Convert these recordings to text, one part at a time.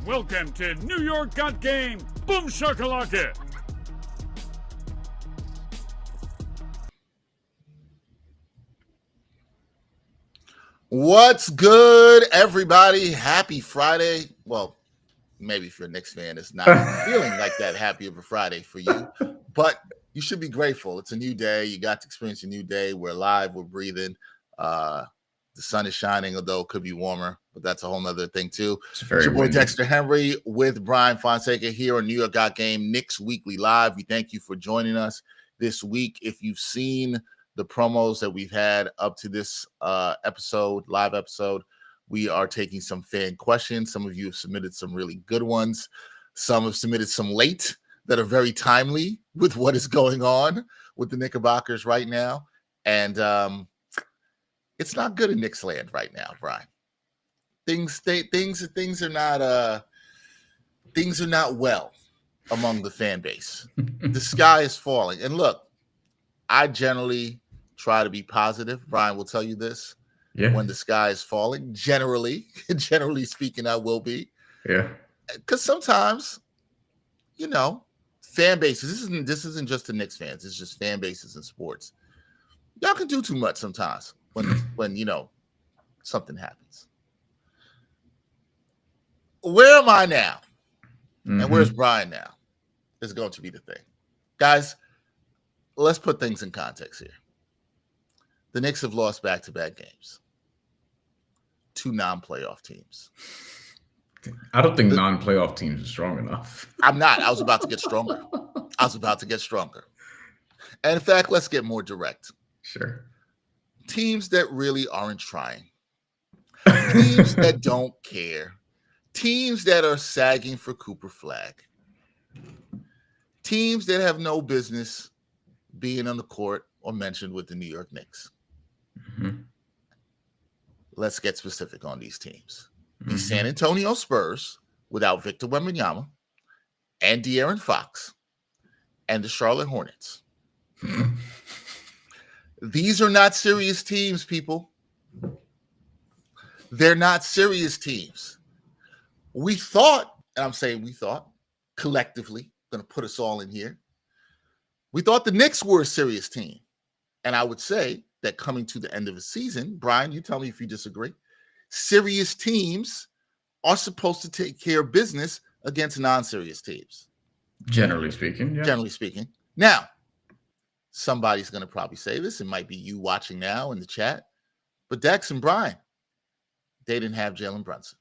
Welcome to New York Got Game. Boom shakalaka. What's good, everybody? Happy Friday. Well, maybe if you're a Knicks fan, it's not feeling like that happy of a Friday for you, but you should be grateful. It's a new day. You got to experience a new day. We're alive. We're breathing. The sun is shining, although it could be warmer, but that's a whole nother thing too. It's your boy Dexter Henry with Bryan Fonseca here on New York Got Game Knicks Weekly Live. We thank you for joining us this week. If you've seen the promos that we've had up to this live episode, we are taking some fan questions. Some of you have submitted some really good ones. Some have submitted some late that are very timely with what is going on with the Knickerbockers right now. And it's not good in Knicks land right now, Bryan. Things are not well among the fan base. The sky is falling. And look, I generally try to be positive. Bryan will tell you this. Yeah. When the sky is falling, generally speaking, I will be. Yeah. Because sometimes, fan bases, this isn't just the Knicks fans, it's just fan bases in sports. Y'all can do too much sometimes when something happens. Where am I now? Mm-hmm. And where's Bryan now? Is going to be the thing. Guys, let's put things in context here. The Knicks have lost back-to-back games. 2 non-playoff teams. I don't think non-playoff teams are strong enough. I'm not. I was about to get stronger. And in fact, let's get more direct. Sure. Teams that really aren't trying. Teams that don't care. Teams that are sagging for Cooper Flag. Teams that have no business being on the court or mentioned with the New York Knicks. Mm-hmm. Let's get specific on these teams. The San Antonio Spurs without Victor Wembanyama and De'Aaron Fox and the Charlotte Hornets. These are not serious teams, people. They're not serious teams. We thought, and I'm saying we thought, collectively, going to put us all in here, we thought the Knicks were a serious team. And I would say that coming to the end of the season, Bryan, you tell me if you disagree, serious teams are supposed to take care of business against non-serious teams. Generally speaking, yeah. Generally speaking. Now, somebody's going to probably say this. It might be you watching now in the chat. But Dex and Bryan, they didn't have Jalen Brunson.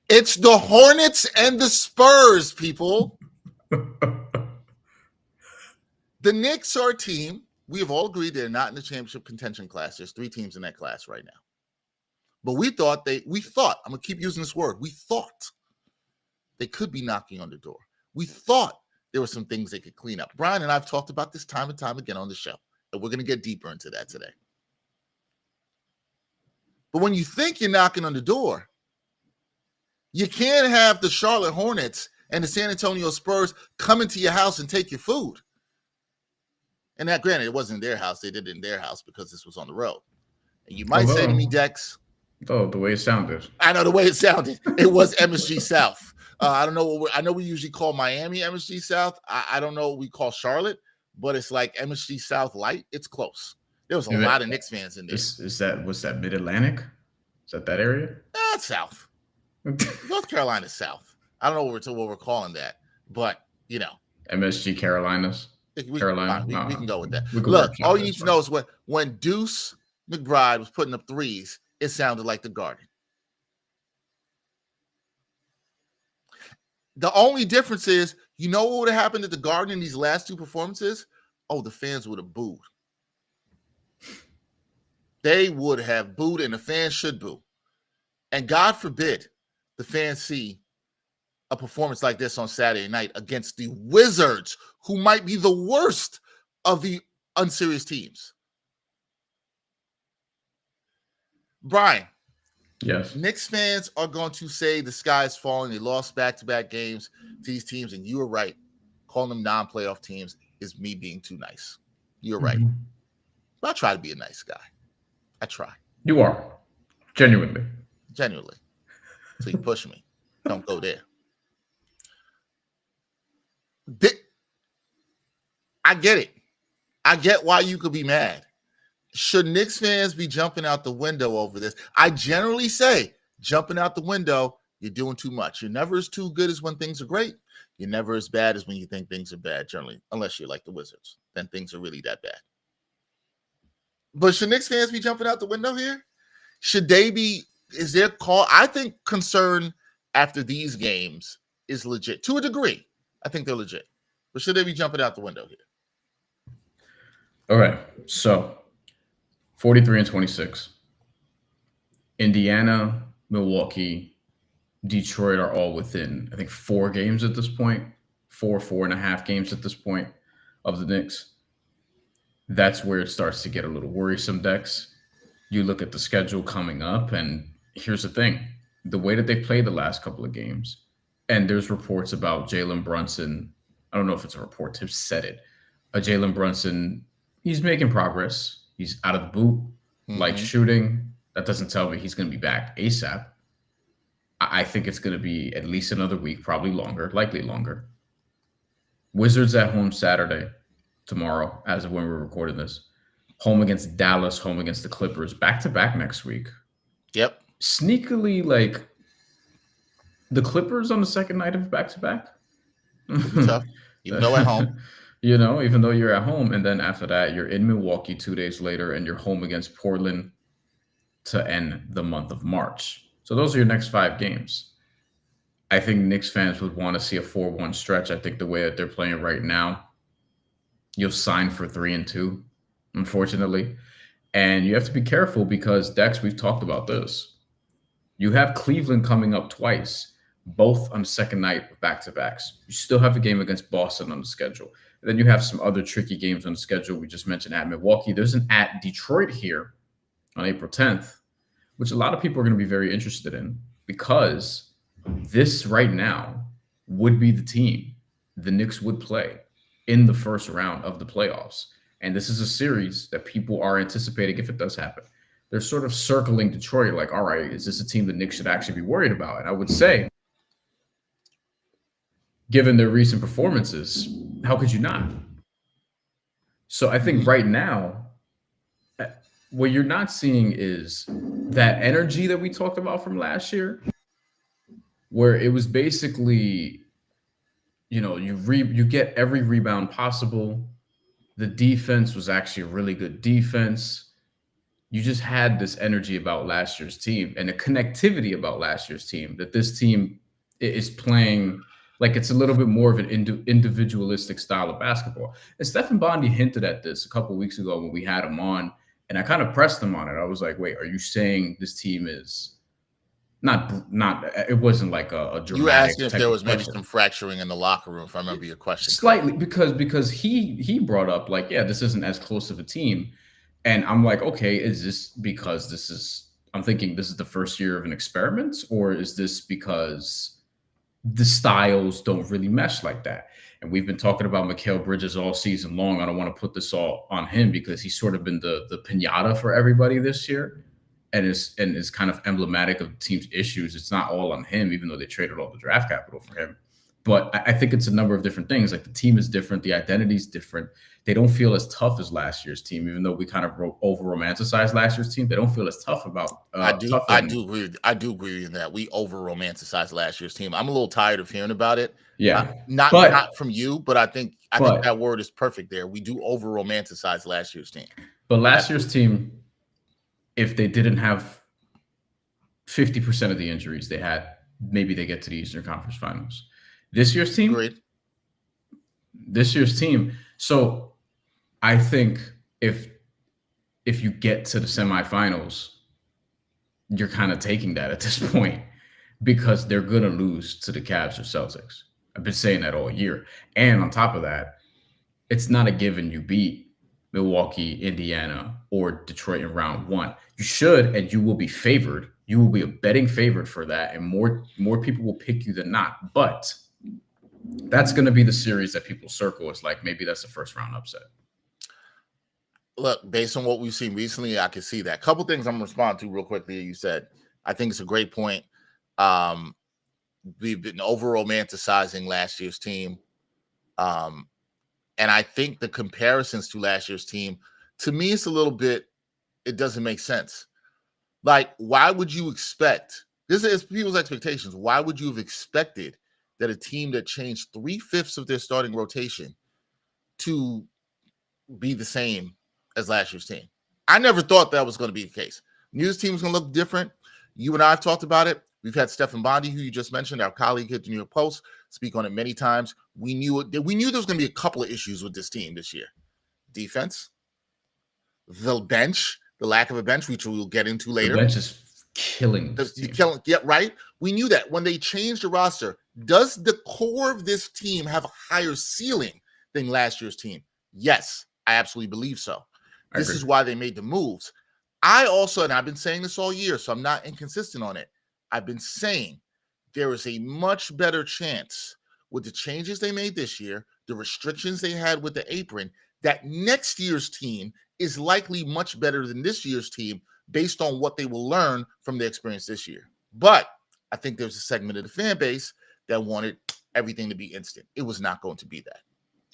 It's the Hornets and the Spurs, people. The Knicks are a team. We have all agreed they're not in the championship contention class. There's 3 teams in that class right now. But we thought, I'm going to keep using this word, we thought they could be knocking on the door. We thought there were some things they could clean up. Bryan and I have talked about this time and time again on the show, and we're going to get deeper into that today. But when you think you're knocking on the door, you can't have the Charlotte Hornets and the San Antonio Spurs come into your house and take your food. And that, granted, it wasn't their house. They did it in their house because this was on the road. And you might say to me, Dex. Oh, the way it sounded. I know the way it sounded. It was MSG South. I don't know. I know we usually call Miami MSG South. I don't know what we call Charlotte, but it's like MSG South light. It's close. There was a lot of Knicks fans in there. What's that, Mid-Atlantic? Is that area? That's South. North Carolina's South. I don't know what we're calling that, but MSG Carolinas. Carolina. We can go with that. Look, all you need to know is when Deuce McBride was putting up threes, it sounded like the Garden. The only difference is, what would have happened at the Garden in these last 2 performances? Oh, the fans would have booed. They would have booed, and the fans should boo. And God forbid the fans see a performance like this on Saturday night against the Wizards, who might be the worst of the unserious teams. Bryan. Yes. Knicks fans are going to say the sky is falling. They lost back-to-back games to these teams, and you were right. Calling them non-playoff teams is me being too nice. You're right. But I try to be a nice guy. I try. You are. Genuinely. So you push me. Don't go there. I get it. I get why you could be mad. Should Knicks fans be jumping out the window over this? I generally say jumping out the window, you're doing too much. You're never as too good as when things are great. You're never as bad as when you think things are bad, generally, unless you're like the Wizards. Then things are really that bad. But should Knicks fans be jumping out the window here? Should they be? Is their call? I think concern after these games is legit to a degree. I think they're legit. But should they be jumping out the window here? All right. So 43-26. Indiana, Milwaukee, Detroit are all within, I think, 4 games at this point. 4.5 games at this point of the Knicks. That's where it starts to get a little worrisome, Dex. You look at the schedule coming up, and here's the thing. The way that they've played the last couple of games, and there's reports about Jalen Brunson. I don't know if it's a report. Tibbs said it. Jalen Brunson, he's making progress. He's out of the boot, like shooting. That doesn't tell me he's going to be back ASAP. I think it's going to be at least another week, probably longer, likely longer. Wizards at home Saturday, tomorrow, as of when we're recording this. Home against Dallas, home against the Clippers, back-to-back next week. Yep. Sneakily, like, the Clippers on the second night of back-to-back. Tough. Even though at home. Even though you're at home. And then after that, you're in Milwaukee 2 days later, and you're home against Portland to end the month of March. So those are your next 5 games. I think Knicks fans would want to see a 4-1 stretch. I think the way that they're playing right now, you'll sign for 3-2, unfortunately. And you have to be careful because, Dex, we've talked about this. You have Cleveland coming up twice, both on the second night of back-to-backs. You still have a game against Boston on the schedule. And then you have some other tricky games on the schedule. We just mentioned at Milwaukee. There's an at Detroit here on April 10th, which a lot of people are going to be very interested in because this right now would be the team the Knicks would play in the first round of the playoffs. And this is a series that people are anticipating if it does happen. They're sort of circling Detroit like, all right, is this a team the Knicks should actually be worried about? And I would say, given their recent performances, how could you not? So I think right now, what you're not seeing is that energy that we talked about from last year, where it was basically, you get every rebound possible. The defense was actually a really good defense. You just had this energy about last year's team and the connectivity about last year's team, that this team is playing like it's a little bit more of an individualistic style of basketball. And Stephen Bondy hinted at this a couple of weeks ago when we had him on, and I kind of pressed him on it. I was like, wait, are you saying this team is not it wasn't like a dramatic. You were asking if there was maybe some fracturing in the locker room, if I remember your question. Slightly, because he brought up like, yeah, this isn't as close of a team. And I'm like, okay, is this because I'm thinking this is the first year of an experiment, or is this because the styles don't really mesh like that? And we've been talking about Mikal Bridges all season long. I don't want to put this all on him because he's sort of been the piñata for everybody this year, and is kind of emblematic of the team's issues. It's not all on him, even though they traded all the draft capital for him. But I think it's a number of different things. Like the team is different, the identity is different. They don't feel as tough as last year's team, even though we kind of over romanticize last year's team. They don't feel as tough about. I do agree in that we over romanticize last year's team. I'm a little tired of hearing about it. Yeah, not from you, but I think that word is perfect there. We do over romanticize last year's team. But last year's team, if they didn't have 50% of the injuries they had, maybe they get to the Eastern Conference Finals. This year's team. Agreed. This year's team. So I think if you get to the semifinals, you're kind of taking that at this point because they're going to lose to the Cavs or Celtics. I've been saying that all year. And on top of that, it's not a given you beat Milwaukee, Indiana, or Detroit in round 1. You should, and you will be favored. You will be a betting favorite for that, and more people will pick you than not. But that's going to be the series that people circle. It's like maybe that's the first round upset. Look, based on what we've seen recently, I can see that. A couple things I'm going to respond to real quickly. You said, I think it's a great point. We've been over romanticizing last year's team. And I think the comparisons to last year's team, to me, it's a little bit, it doesn't make sense. Like, why would you expect, this is people's expectations, why would you have expected that a team that changed 3/5 of their starting rotation to be the same as last year's team? I never thought that was going to be the case. Knew this team was going to look different. You and I have talked about it. We've had Stephen Bondi, who you just mentioned, our colleague at the New York Post, speak on it many times. We knew there was going to be a couple of issues with this team this year. Defense, the bench, the lack of a bench, which we'll get into later. The bench is killing this team. Yeah, right? We knew that. When they changed the roster, does the core of this team have a higher ceiling than last year's team? Yes, I absolutely believe so. This is why they made the moves. I also, and I've been saying this all year, so I'm not inconsistent on it. I've been saying there is a much better chance with the changes they made this year, the restrictions they had with the apron, that next year's team is likely much better than this year's team based on what they will learn from their experience this year. But I think there's a segment of the fan base that wanted everything to be instant. It was not going to be that.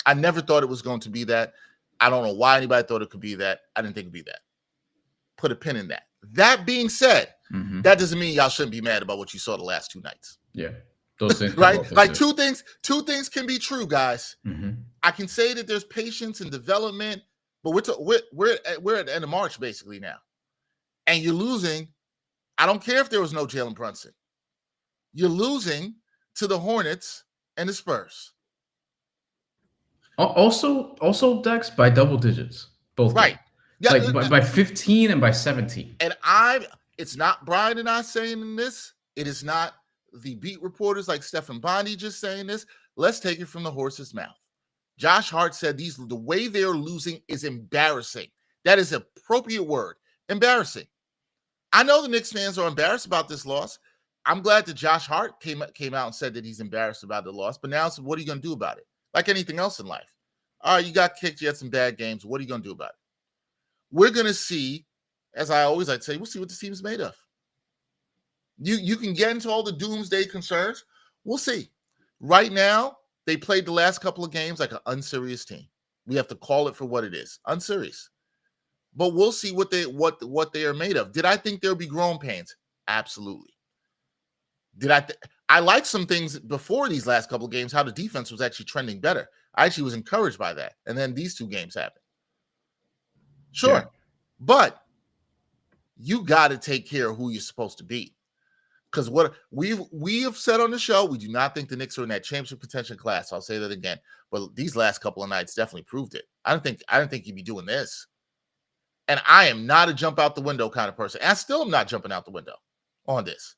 I never thought it was going to be that. I don't know why anybody thought it could be that. I didn't think it'd be that. Put a pin in that. That being said, that doesn't mean y'all shouldn't be mad about what you saw the last 2 nights. Yeah. Those things right? Like two things can be true, guys. I can say that there's patience and development, but we're at the end of March basically now. And you're losing. I don't care if there was no Jalen Brunson. You're losing to the Hornets and the Spurs. Also, Dex, by double digits. Both. Right. Yeah, like by 15 and by 17. And it's not Bryan and I saying this. It is not the beat reporters like Stephen Bondi just saying this. Let's take it from the horse's mouth. Josh Hart said the way they're losing is embarrassing. That is an appropriate word. Embarrassing. I know the Knicks fans are embarrassed about this loss. I'm glad that Josh Hart came out and said that he's embarrassed about the loss. But now, so what are you going to do about it? Like anything else in life. All right, you got kicked. You had some bad games. What are you going to do about it? We're going to see, as I always like to say, we'll see what this team is made of. You can get into all the doomsday concerns. We'll see. Right now, they played the last couple of games like an unserious team. We have to call it for what it is. Unserious. But we'll see what they are made of. Did I think there would be growing pains? Absolutely. I liked some things before these last couple of games, how the defense was actually trending better. I actually was encouraged by that. And then these 2 games happened. Sure. Yeah. But you got to take care of who you're supposed to be. Because what we have said on the show, we do not think the Knicks are in that championship contention class. I'll say that again. But these last couple of nights definitely proved it. I don't think you'd be doing this. And I am not a jump out the window kind of person. And I still am not jumping out the window on this.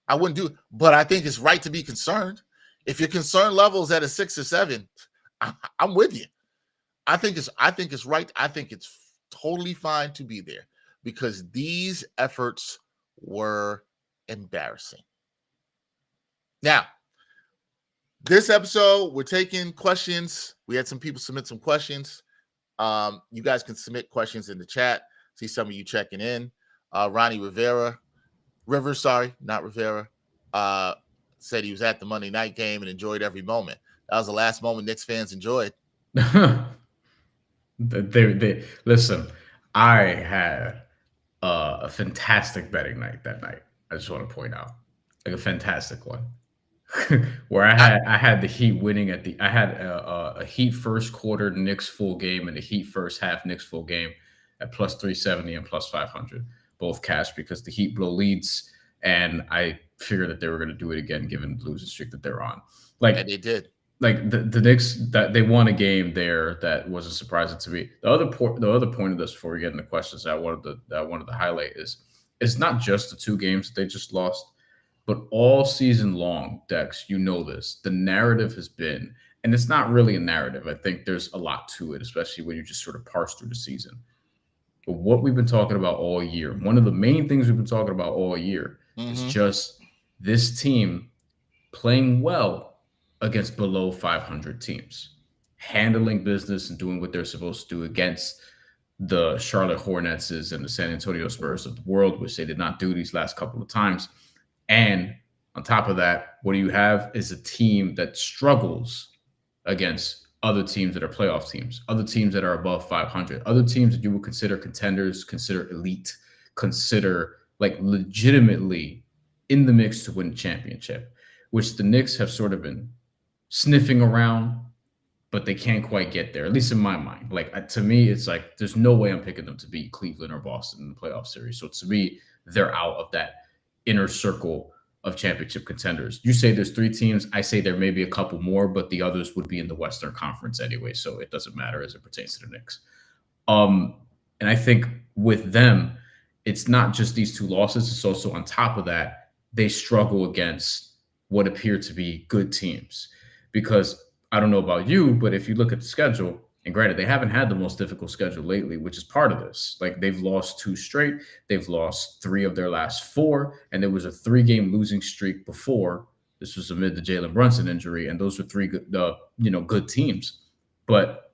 I wouldn't do it. But I think it's right to be concerned. If your concern level is at a 6 or 7, I'm with you. I think it's right. I think it's totally fine to be there because these efforts were embarrassing. Now, this episode, we're taking questions. We had some people submit some questions. You guys can submit questions in the chat. See some of you checking in. Ronnie Rivers, not Rivera, said he was at the Monday night game and enjoyed every moment. That was the last moment Knicks fans enjoyed. They listen. I had a fantastic betting night that night. I just want to point out, like a fantastic one, where I had the Heat winning I had a Heat first quarter Knicks full game and a Heat first half Knicks full game at plus 370 and plus 500, both cash because the Heat blow leads, and I figured that they were going to do it again given the losing streak that they're on. And they did. Like the Knicks, that they won a game there that wasn't surprising to me. The other point of this before we get into questions that I wanted to highlight is it's not just the 2 games that they just lost, but all season long, Dex, you know this. The narrative has been, and it's not really a narrative. I think there's a lot to it, especially when you just sort of parse through the season. But what we've been talking about all year, one of the main things we've been talking about all year is just this team playing well against below 500 teams, handling business and doing what they're supposed to do against the Charlotte Hornets and the San Antonio Spurs of the world, which they did not do these last couple of times, and On top of that, what you have is a team that struggles against other teams that are playoff teams, other teams that are above 500, other teams that you would consider contenders, consider elite, consider like legitimately in the mix to win a championship, which the Knicks have sort of been sniffing around, but they can't quite get there, at least in my mind. Like, to me, it's like there's no way I'm picking them to beat Cleveland or Boston in the playoff series. So to me, they're out of that inner circle of championship contenders. You say there's 3 teams. I say there may be a couple more, but the others would be in the Western Conference anyway. So it doesn't matter as it pertains to the Knicks. And I think with them, it's not just these 2 losses. It's also on top of that, they struggle against what appear to be good teams. Because I don't know about you, but if you look at the schedule, and granted, they haven't had the most difficult schedule lately, which is part of this. Like, they've lost 2 straight. They've lost 3 of their last 4. And there was a 3-game losing streak before. This was amid the Jalen Brunson injury. And those were 3 good teams. But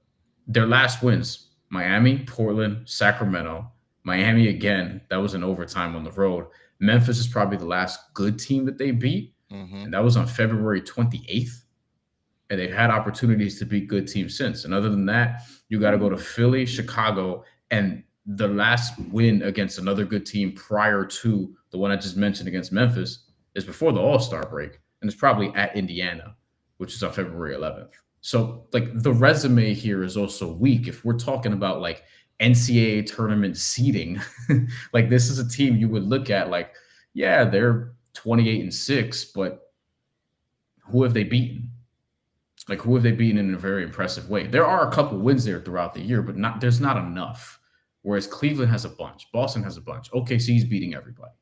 their last wins, Miami, Portland, Sacramento, Miami again, that was an overtime on the road. Memphis is probably the last good team that they beat. And that was on February 28th. And they've had opportunities to beat good teams since. And other than that, you got to go to Philly, Chicago, and the last win against another good team prior to the one I just mentioned against Memphis is before the All-Star break. And it's probably at Indiana, which is on February 11th. So, like, the resume here is also weak. If we're talking about, like, NCAA tournament seeding, like, this is a team you would look at like, yeah, they're 28-6, but who have they beaten? Like, who have they beaten in a very impressive way? There are a couple wins there throughout the year, but there's not enough. Whereas Cleveland has a bunch. Boston has a bunch. OKC's beating everybody.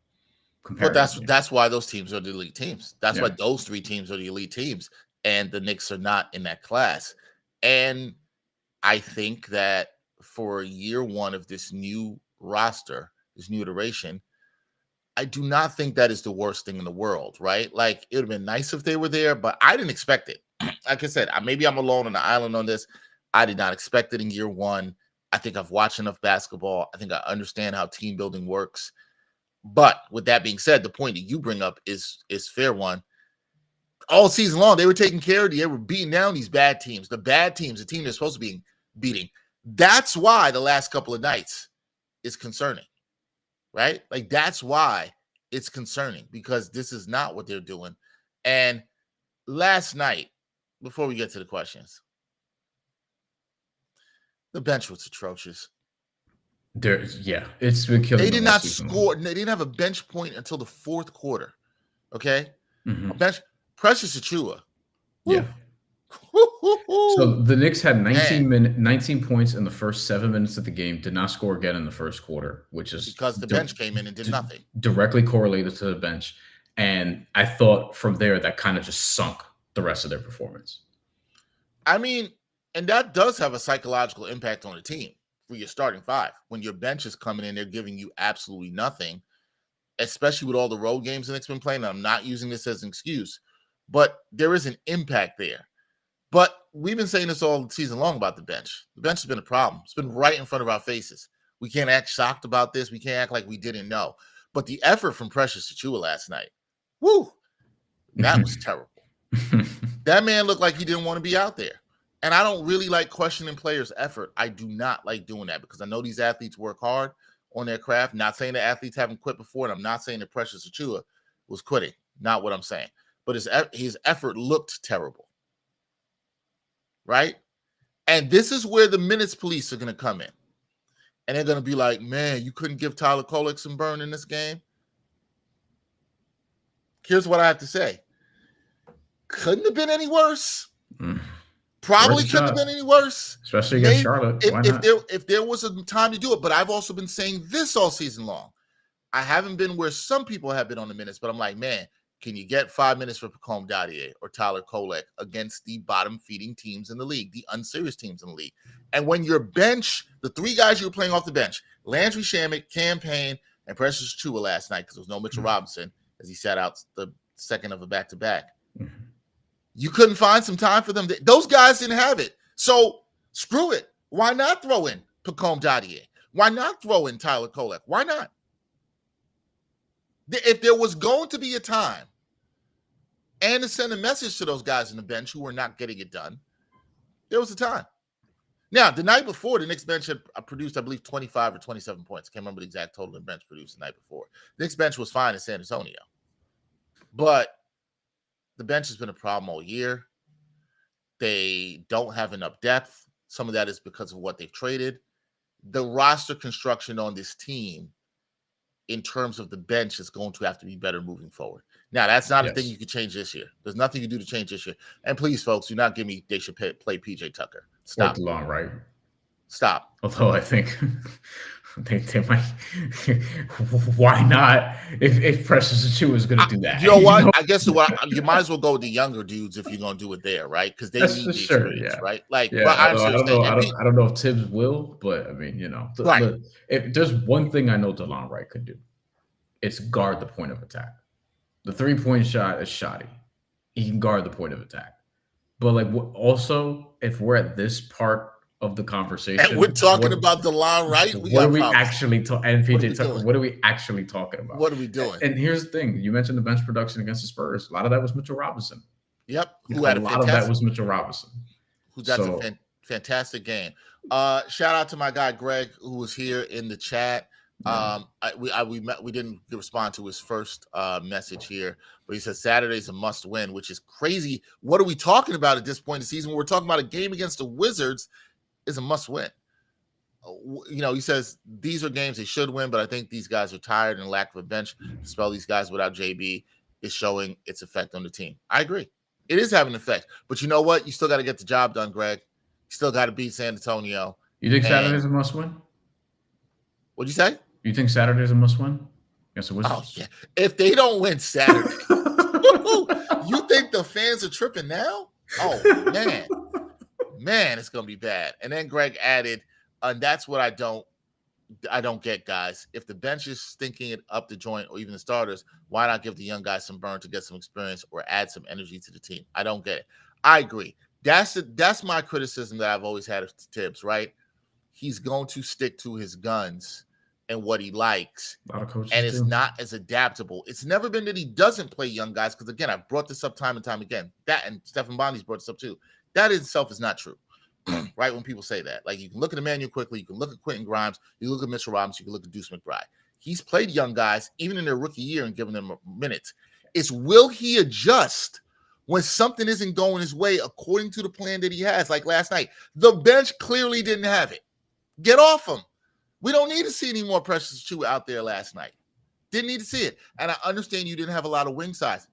But that's why those teams are the elite teams. That's why those 3 teams are the elite teams. And the Knicks are not in that class. And I think that for year 1 of this new roster, this new iteration, I do not think that is the worst thing in the world, right? Like, it would have been nice if they were there, but I didn't expect it. Like I said, maybe I'm alone on the island on this. I did not expect it in year 1. I think I've watched enough basketball. I think I understand how team building works. But with that being said, the point that you bring up is fair one. All season long, they were taking care of you. They were beating down these bad teams. The bad teams, the team they're supposed to be beating. That's why the last couple of nights is concerning, right? Like, that's why it's concerning, because this is not what they're doing. And last night, before we get to the questions, the bench was atrocious. It's been killing. They did not score. They didn't have a bench point until the 4th quarter. Okay, a bench. Precious Achiuwa. Yeah. So the Knicks had 19 points in the first 7 minutes of the game. Did not score again in the first quarter, which is because the bench came in and did nothing. Directly correlated to the bench, and I thought from there that kind of just sunk the rest of their performance. I mean, and that does have a psychological impact on the team for your starting 5. When your bench is coming in, they're giving you absolutely nothing, especially with all the road games the Knicks been playing. I'm not using this as an excuse, but there is an impact there. But we've been saying this all season long about the bench. The bench has been a problem. It's been right in front of our faces. We can't act shocked about this. We can't act like we didn't know. But the effort from Precious Achiuwa last night, that was terrible. That man looked like he didn't want to be out there. And I don't really like questioning players' effort. I do not like doing that, because I know these athletes work hard on their craft. Not saying that athletes haven't quit before, and I'm not saying that Precious Achiuwa was quitting. Not what I'm saying. But his effort looked terrible. Right? And this is where the minutes police are going to come in. And they're going to be like, man, you couldn't give Tyler Kolek some burn in this game? Here's what I have to say. Couldn't have been any worse. Probably couldn't have been any worse. Especially against Charlotte. If there was a time to do it. But I've also been saying this all season long. I haven't been where some people have been on the minutes, but I'm like, man, can you get 5 minutes for Pacome Dadier or Tyler Kolek against the bottom-feeding teams in the league, the unserious teams in the league? And when your bench, the 3 guys you were playing off the bench, Landry Shamet, Cam Payne, and Precious Achiuwa last night, because there was no Mitchell Robinson, as he sat out the second of a back-to-back. You couldn't find some time for them. Those guys didn't have it. So screw it. Why not throw in Pacome Dadier? Why not throw in Tyler Kolek? Why not? If there was going to be a time and to send a message to those guys on the bench who were not getting it done. There was a time. Now, the night before, the Knicks bench had produced, I believe, 25 or 27 points. I can't remember the exact total the bench produced the night before. The Knicks bench was fine in San Antonio. But the bench has been a problem all year. They don't have enough depth. Some of that is because of what they've traded. The roster construction on this team in terms of the bench is going to have to be better moving forward. Now, that's not a thing you can change this year. There's nothing you can do to change this year. And please, folks, do not give me they should play PJ Tucker. Stop. DeLon Wright. Stop. Although I think they might. Why not? If Precious Achiuwa is going to do that, you know what? I guess you might as well go with the younger dudes if you're going to do it there, right? Because they need the experience, right? Like, but I don't know if Tibbs will, but I mean, right. If there's one thing I know DeLon Wright could do, it's guard the point of attack. The 3-point shot is shoddy. He can guard the point of attack, but like also, if we're at this part of the conversation, and we're talking about DeLon Wright. What are we actually talking? And PJ Tucker, what are we actually talking about? What are we doing? And here's the thing: you mentioned the bench production against the Spurs. A lot of that was Mitchell Robinson. Yep, a lot of that was Mitchell Robinson. That's a fantastic game. Shout out to my guy Greg, who was here in the chat. We didn't respond to his first message here, but he says Saturday's a must win, which is crazy. What are we talking about at this point in the season? We're talking about a game against the Wizards is a must win. He says these are games they should win, but I think these guys are tired and lack of a bench to spell these guys without JB is showing its effect on the team. I agree. It is having an effect, but you know what? You still got to get the job done, Greg. You still got to beat San Antonio. You think Saturday's a must win? What'd you say? You think Saturday's a must win? Yes, it was. Oh, yeah. If they don't win Saturday, you think the fans are tripping now? Oh, man, it's gonna be bad. And then Greg added, and that's what I don't get, guys. If the bench is stinking it up the joint, or even the starters, why not give the young guys some burn to get some experience or add some energy to the team? I don't get it. I agree. That's my criticism that I've always had of Tibbs, right? He's going to stick to his guns and what he likes, and it's not as adaptable. It's never been that he doesn't play young guys, because again, I've brought this up time and time again. That, and Stephen Bondi's brought this up too. That in itself is not true, right? When people say that, like, you can look at Emmanuel Quickly, you can look at Quentin Grimes, you look at Mitchell Robinson, you can look at Deuce McBride. He's played young guys even in their rookie year and given them minutes. It's will he adjust when something isn't going his way according to the plan that he has? Like last night, the bench clearly didn't have it. Get off him. We don't need to see any more Precious Achiuwa out there last night. Didn't need to see it. And I understand you didn't have a lot of wing size.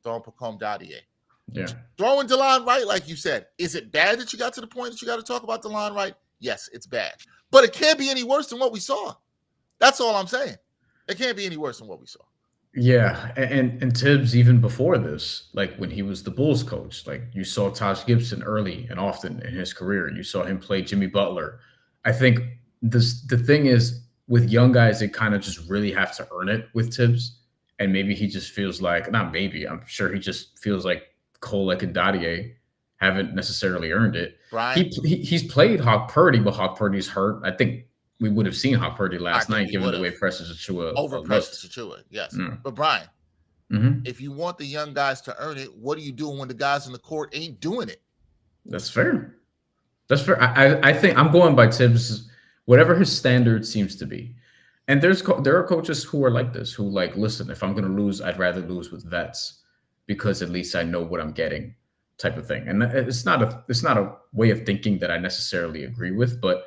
Throwing Pacome Dadier. Yeah. Throwing DeLon Wright, like you said. Is it bad that you got to the point that you got to talk about DeLon Wright? Yes, it's bad. But it can't be any worse than what we saw. That's all I'm saying. It can't be any worse than what we saw. Yeah, and Tibbs, even before this, like when he was the Bulls coach, like you saw Taj Gibson early and often in his career. You saw him play Jimmy Butler. I think the thing is, with young guys, they kind of just really have to earn it with Tibbs. And maybe he just feels like, not maybe, I'm sure he just feels like Cole and Dadier haven't necessarily earned it. Bryan, he's played Hawk Purdy, but Hawk Purdy's hurt. I think we would have seen Hawk Purdy last night, given the way Precious Achiuwa over Precious Achiuwa, yes. But Bryan, if you want the young guys to earn it, what are you doing when the guys in the court ain't doing it? That's fair. That's fair. I think I'm going by Tibbs, whatever his standard seems to be. And there are coaches who are like this, who like, listen, if I'm going to lose, I'd rather lose with vets because at least I know what I'm getting, type of thing. And it's not a way of thinking that I necessarily agree with, but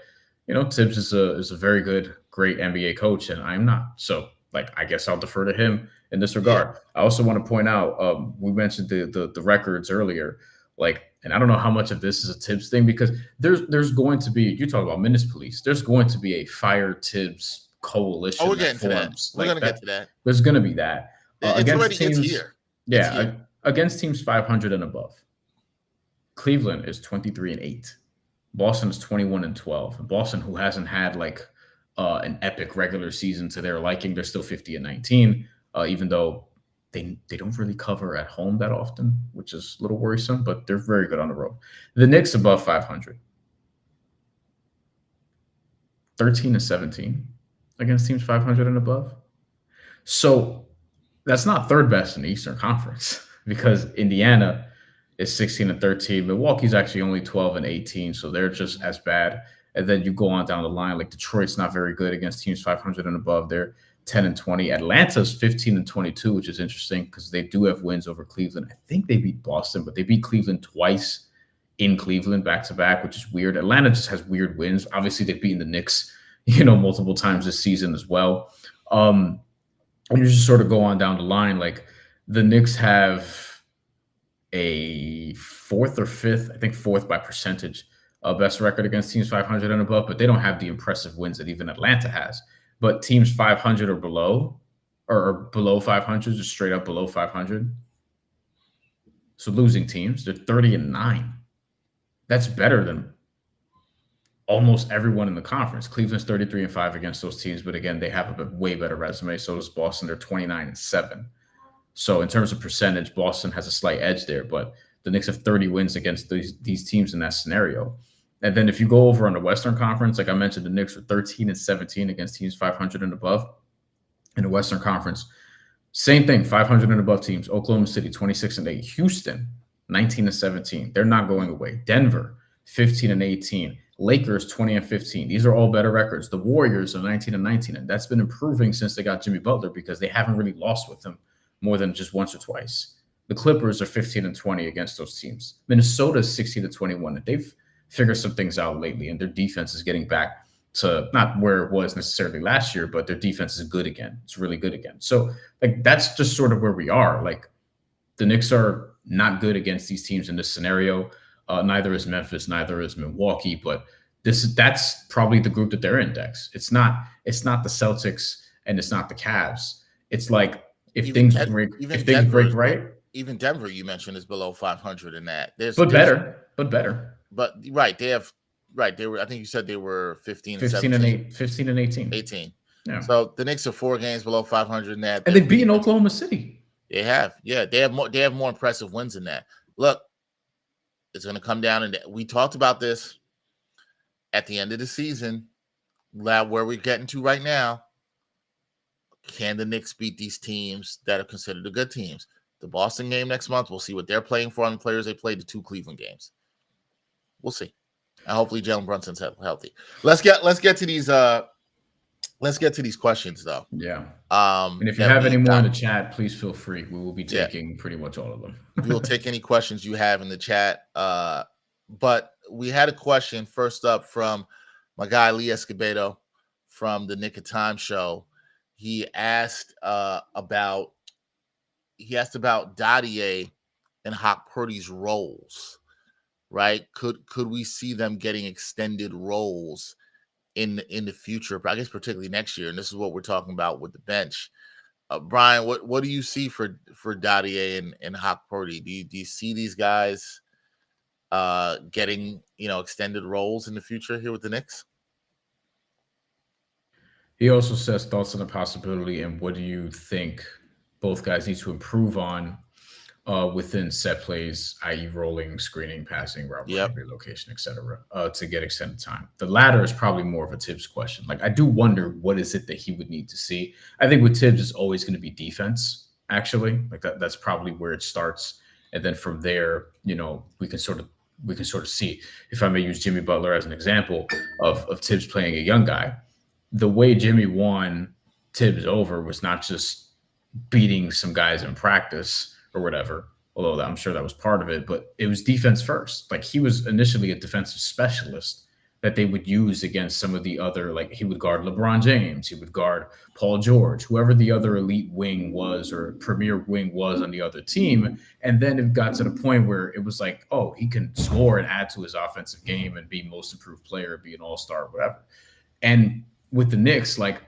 Tibbs is a very good, great NBA coach, and I'm not. So, like, I guess I'll defer to him in this regard. Yeah. I also want to point out, we mentioned the records earlier, like, and I don't know how much of this is a Tibbs thing, because there's going to be, you talk about minutes police, there's going to be a fire Tibbs coalition. Oh, we're getting to that. We're going to get to that. There's going to be that. It's here. Yeah, against teams 500 and above. Cleveland is 23-8. Boston is 21-12. Boston, who hasn't had like an epic regular season to their liking, they're still 50-19, even though they don't really cover at home that often, which is a little worrisome, but they're very good on the road. The Knicks above 500. 13-17 against teams 500 and above. So that's not third best in the Eastern Conference. because Indiana is 16-13. Milwaukee's actually only 12-18, so they're just as bad. And then you go on down the line, like Detroit's not very good against teams 500 and above. They're 10-20. Atlanta's 15-22, which is interesting because they do have wins over Cleveland. I think they beat Boston, but they beat Cleveland twice in Cleveland back to back, which is weird. Atlanta just has weird wins. Obviously, they've beaten the Knicks, multiple times this season as well. And you just sort of go on down the line. Like the Knicks have a fourth or fifth, I think fourth by percentage, best record against teams 500 and above, but they don't have the impressive wins that even Atlanta has. But teams 500 or below, or below 500, just straight up below 500. So losing teams, they're 30-9. That's better than almost everyone in the conference. Cleveland's 33-5 against those teams, but again, they have a way better resume. So does Boston. They're 29-7. So in terms of percentage, Boston has a slight edge there, but the Knicks have 30 wins against these teams in that scenario. And then if you go over on the Western Conference, like I mentioned, the Knicks are 13-17 against teams 500 and above. In the Western Conference, same thing, 500 and above teams. Oklahoma City, 26-8. Houston, 19-17. They're not going away. Denver, 15-18. Lakers, 20-15. These are all better records. The Warriors are 19-19, and that's been improving since they got Jimmy Butler because they haven't really lost with him more than just once or twice. The Clippers are 15-20 against those teams. Minnesota is 16-21. They've figured some things out lately, and their defense is getting back to not where it was necessarily last year, but their defense is good again. It's really good again. So like that's just sort of where we are. Like the Knicks are not good against these teams in this scenario. Neither is Memphis, neither is Milwaukee, but that's probably the group that they're in, Dex. It's not the Celtics and it's not the Cavs. It's like if things break right. Even Denver, you mentioned, is below 500 in that. Better. But right, they were. I think you said they were 15 and 18. 18. Yeah. So the Knicks are 4 games below 500 in that. And they've beaten Oklahoma City. They have. Yeah, they have more impressive wins than that. Look, it's going to come down, and we talked about this at the end of the season. Where we're getting to right now, can the Knicks beat these teams that are considered the good teams? The Boston game next month, we'll see what they're playing for on the players they played. The 2 Cleveland games, we'll see. And hopefully Jalen Brunson's healthy. Let's get to these. Let's get to these questions though. Yeah. And if you have any more in the chat, please feel free. We will be taking pretty much all of them. We will take any questions you have in the chat. But we had a question first up from my guy Lee Escobedo from the Nick of Time show. He asked about Dadier and Hawk Purdy's roles, right? Could we see them getting extended roles in the future? I guess particularly next year. And this is what we're talking about with the bench. Bryan, what do you see for Dadier and Hawk Purdy? Do you see these guys getting extended roles in the future here with the Knicks? He also says thoughts on the possibility, and what do you think both guys need to improve on within set plays, i.e. rolling, screening, passing, route running, relocation, etc., to get extended time? The latter is probably more of a Tibbs question. Like, I do wonder what is it that he would need to see. I think with Tibbs, it's always going to be defense, actually. Like that's probably where it starts. And then from there, we can sort of see, if I may use Jimmy Butler as an example of Tibbs playing a young guy. The way Jimmy won Tibbs over was not just beating some guys in practice or whatever, although I'm sure that was part of it, but it was defense first. Like he was initially a defensive specialist that they would use against some of the other, like he would guard LeBron James, he would guard Paul George, whoever the other elite wing was or premier wing was on the other team. And then it got to the point where it was like, oh, he can score and add to his offensive game and be most improved player, be an all-star, whatever. And with the Knicks, like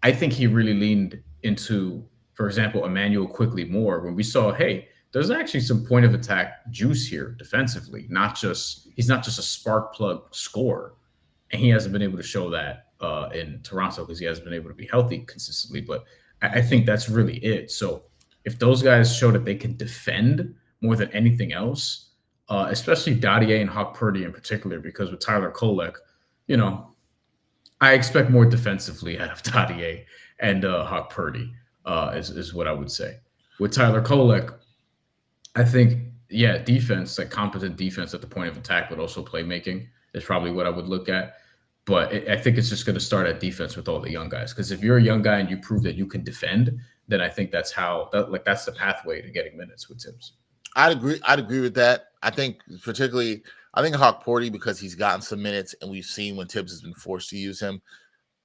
I think he really leaned into, for example, Emmanuel Quickly more when we saw, hey, there's actually some point of attack juice here defensively. He's not just a spark plug scorer. And he hasn't been able to show that in Toronto because he hasn't been able to be healthy consistently. But I think that's really it. So if those guys show that they can defend more than anything else, especially Dadier and Hawk Purdy in particular, because with Tyler Kolek, I expect more defensively out of Dadier and Hawk Purdy, is what I would say. With Tyler Kolek, I think, yeah, defense, like competent defense at the point of attack, but also playmaking is probably what I would look at. But I think it's just going to start at defense with all the young guys. Because if you're a young guy and you prove that you can defend, then I think that's that's the pathway to getting minutes with Tibbs. I'd agree with that. I think particularly, I think Hawk Porty, because he's gotten some minutes and we've seen when Tibbs has been forced to use him.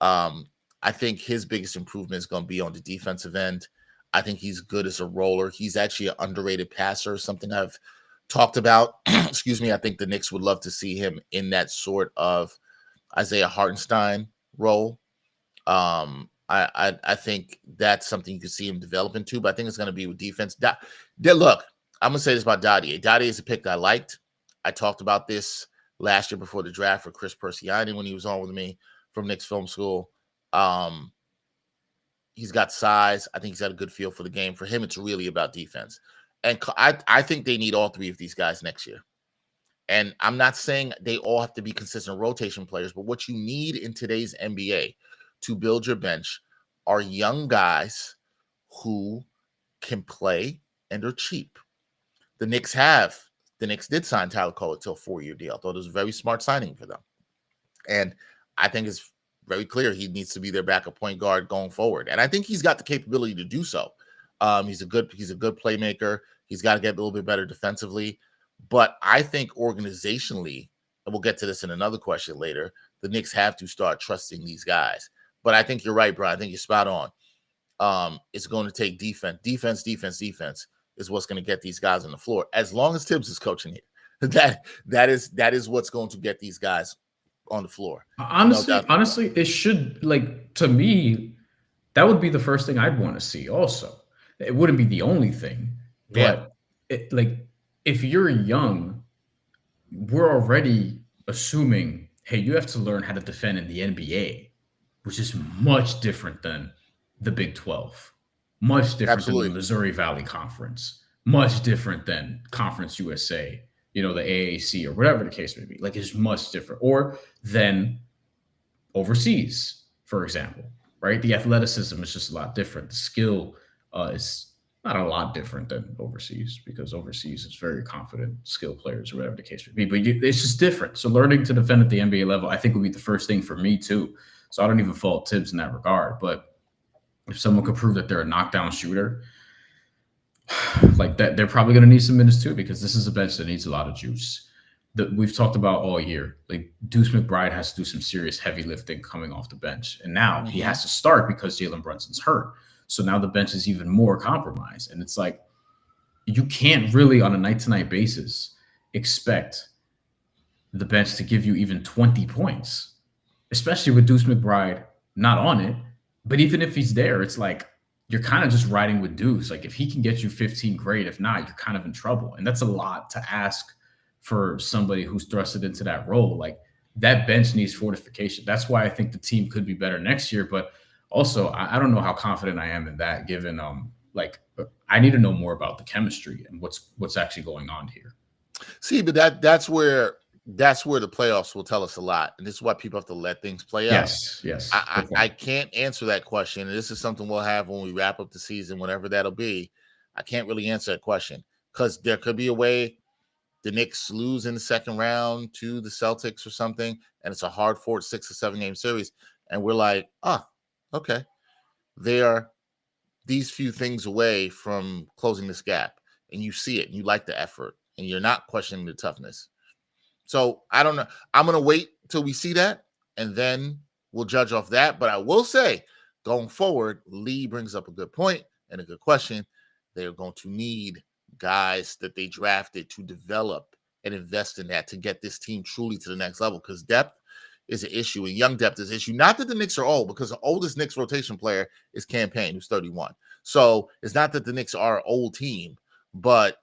I think his biggest improvement is going to be on the defensive end. I think he's good as a roller. He's actually an underrated passer, something I've talked about. Excuse me. I think the Knicks would love to see him in that sort of Isaiah Hartenstein role. I think that's something you can see him develop into, but I think it's going to be with defense. Look, I'm going to say this about Dottie. Dottie is a pick I liked. I talked about this last year before the draft for Chris Persiani when he was on with me from Knicks Film School. He's got size. I think he's got a good feel for the game. For him, it's really about defense. And I think they need all three of these guys next year. And I'm not saying they all have to be consistent rotation players, but what you need in today's NBA to build your bench are young guys who can play and are cheap. The Knicks did sign Tyler Cole to a 4-year deal. I thought it was a very smart signing for them. And I think it's very clear he needs to be their backup point guard going forward. And I think he's got the capability to do so. He's a good playmaker. He's got to get a little bit better defensively. But I think organizationally, and we'll get to this in another question later, the Knicks have to start trusting these guys. But I think you're right, Brian. I think you're spot on. It's going to take defense. Defense is what's going to get these guys on the floor. As long as Tibbs is coaching here, that is what's going to get these guys on the floor. Honestly, it should, like, to me, that would be the first thing I'd want to see also. It wouldn't be the only thing, but if you're young, we're already assuming, hey, you have to learn how to defend in the NBA, which is much different than the Big 12, much different than the Missouri Valley Conference, much different than Conference USA, the AAC or whatever the case may be. Like, it's much different. Or than overseas, for example, right? The athleticism is just a lot different. The skill is not a lot different than overseas, because overseas is very confident, skilled players or whatever the case may be. But it's just different. So learning to defend at the NBA level, I think, would be the first thing for me too. So I don't even fault Tibbs in that regard. But if someone could prove that they're a knockdown shooter, like that, they're probably going to need some minutes too, because this is a bench that needs a lot of juice. That we've talked about all year. Like, Deuce McBride has to do some serious heavy lifting coming off the bench. And now he has to start because Jalen Brunson's hurt. So now the bench is even more compromised. And it's like, you can't really, on a night-to-night basis, expect the bench to give you even 20 points, especially with Deuce McBride not on it. But even if he's there, it's like, you're kind of just riding with Deuce. Like, if he can get you 15, great. If not, you're kind of in trouble. And that's a lot to ask for somebody who's thrusted into that role. Like, that bench needs fortification. That's why I think the team could be better next year. But also, I don't know how confident I am in that, given I need to know more about the chemistry and what's actually going on here. See, but that's where the playoffs will tell us a lot, and this is why people have to let things play out. Yes. I can't answer that question, and this is something we'll have when we wrap up the season, whenever that'll be. I can't really answer that question, because there could be a way the Knicks lose in the second round to the Celtics or something, and it's a hard-fought 6 or 7 game series, and we're like, okay, they are these few things away from closing this gap, and you see it, and you like the effort, and you're not questioning the toughness. So I don't know. I'm going to wait till we see that, and then we'll judge off that. But I will say, going forward, Lee brings up a good point and a good question. They're going to need guys that they drafted to develop and invest in that to get this team truly to the next level, because depth is an issue, and young depth is an issue. Not that the Knicks are old, because the oldest Knicks rotation player is Campaign, who's 31. So it's not that the Knicks are an old team, but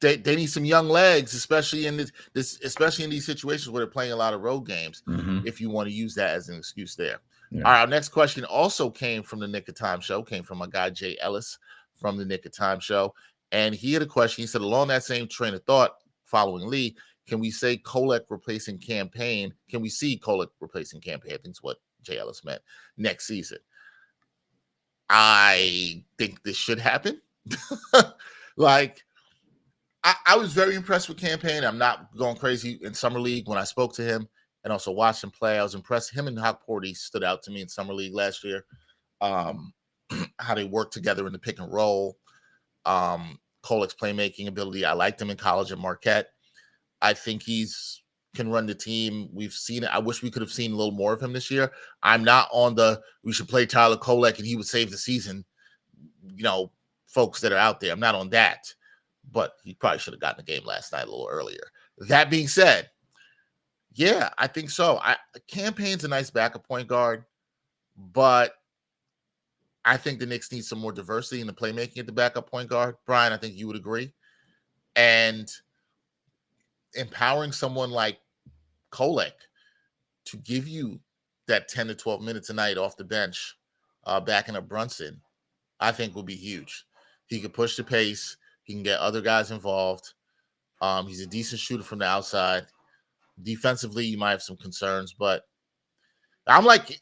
they need some young legs, especially in especially in these situations where they're playing a lot of road games. If you want to use that as an excuse there. Yeah. All right, our next question also came from the Nick of Time show, came from my guy Jay Ellis from the Nick of Time show, and he had a question. He said, along that same train of thought, following Lee, can we say Kolek replacing Campaign? Can we see Kolek replacing Campaign? I think that's what Jay Ellis meant, next season. I think this should happen. Like, I was very impressed with Campaign. I'm not going crazy in Summer League when I spoke to him and also watched him play. I was impressed. Him and Hawk Porty stood out to me in Summer League last year. How they work together in the pick and roll. Kolek's playmaking ability. I liked him in college at Marquette. I think can run the team. We've seen it. I wish we could have seen a little more of him this year. I'm not on we should play Tyler Kolek and he would save the season, folks that are out there. I'm not on that. But he probably should have gotten the game last night a little earlier. That being said, yeah, I think so. Campaign's a nice backup point guard, but I think the Knicks need some more diversity in the playmaking at the backup point guard. Bryan, I think you would agree. And empowering someone like Kolek to give you that 10 to 12 minutes a night off the bench, backing up Brunson, I think will be huge. He could push the pace. He can get other guys involved. He's a decent shooter from the outside. Defensively, you might have some concerns, but I'm like,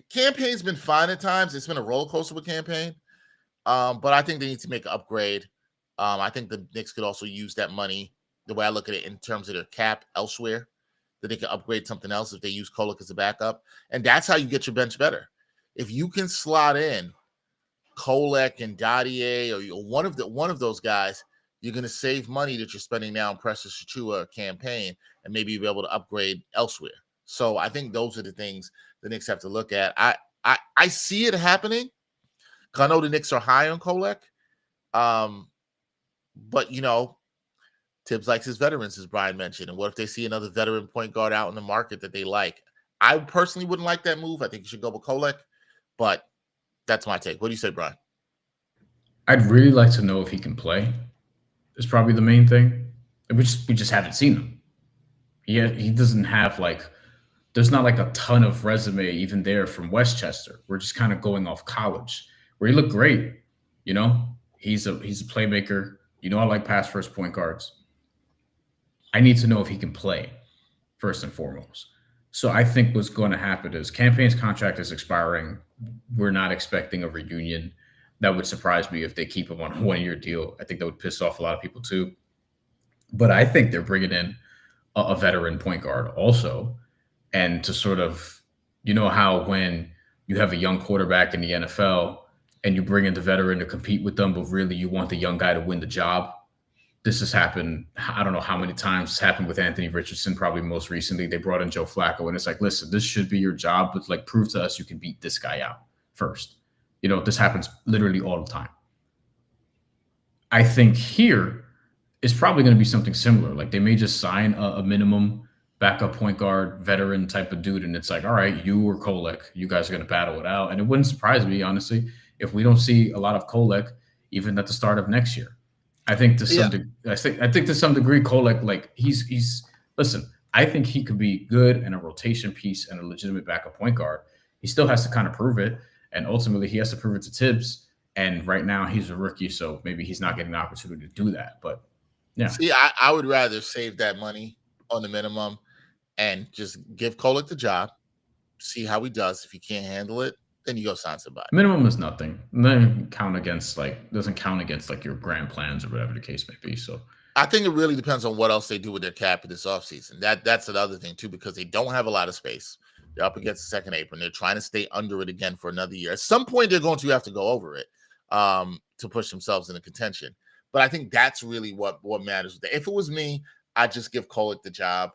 Campaign's been fine at times. It's been a roller coaster with Campaign, but I think they need to make an upgrade. I think the Knicks could also use that money, the way I look at it, in terms of their cap elsewhere, that they can upgrade something else if they use Kolek as a backup. And that's how you get your bench better. If you can slot in Kolek and Dadier or one of those guys, you're going to save money that you're spending now on Precious Achiuwa Campaign, and maybe you'll be able to upgrade elsewhere. So I think those are the things the Knicks have to look at. I see it happening because I know the Knicks are high on Kolek. But Tibbs likes his veterans, as Bryan mentioned. And what if they see another veteran point guard out in the market that they like? I personally wouldn't like that move. I think you should go with Kolek, but that's my take. What do you say, Bryan? I'd really like to know if he can play. Is probably the main thing. We just haven't seen him. He doesn't have there's not a ton of resume even there from Westchester. We're just kind of going off college, where he looked great. He's a playmaker. I like pass first point guards. I need to know if he can play first and foremost. So I think what's going to happen is Campaign's contract is expiring. We're not expecting a reunion. That would surprise me if they keep him on a 1-year deal. I think that would piss off a lot of people too. But I think they're bringing in a veteran point guard also. And to sort of, how when you have a young quarterback in the NFL and you bring in the veteran to compete with them, but really you want the young guy to win the job. This has happened. I don't know how many times it's happened with Anthony Richardson, probably most recently. They brought in Joe Flacco, and it's like, listen, this should be your job, but prove to us you can beat this guy out first. This happens literally all the time. I think here is probably going to be something similar. They may just sign a minimum backup point guard, veteran type of dude, and it's like, all right, you or Kolek, you guys are going to battle it out. And it wouldn't surprise me, honestly, if we don't see a lot of Kolek even at the start of next year. I think to some degree, Kolek, he's listen, I think he could be good and a rotation piece and a legitimate backup point guard. He still has to kind of prove it. And ultimately he has to prove it to Tibbs. And right now he's a rookie, so maybe he's not getting the opportunity to do that. But yeah. See, I would rather save that money on the minimum and just give Kolek the job, see how he does. If he can't handle it, then you go sign somebody. Minimum is nothing. Then count against doesn't count against your grand plans or whatever the case may be. So I think it really depends on what else they do with their cap in this offseason. That's another thing too, because they don't have a lot of space. They're up against the second apron. They're trying to stay under it again for another year. At some point, they're going to have to go over it to push themselves into contention. But I think that's really what matters. If it was me, I'd just give Kolek the job.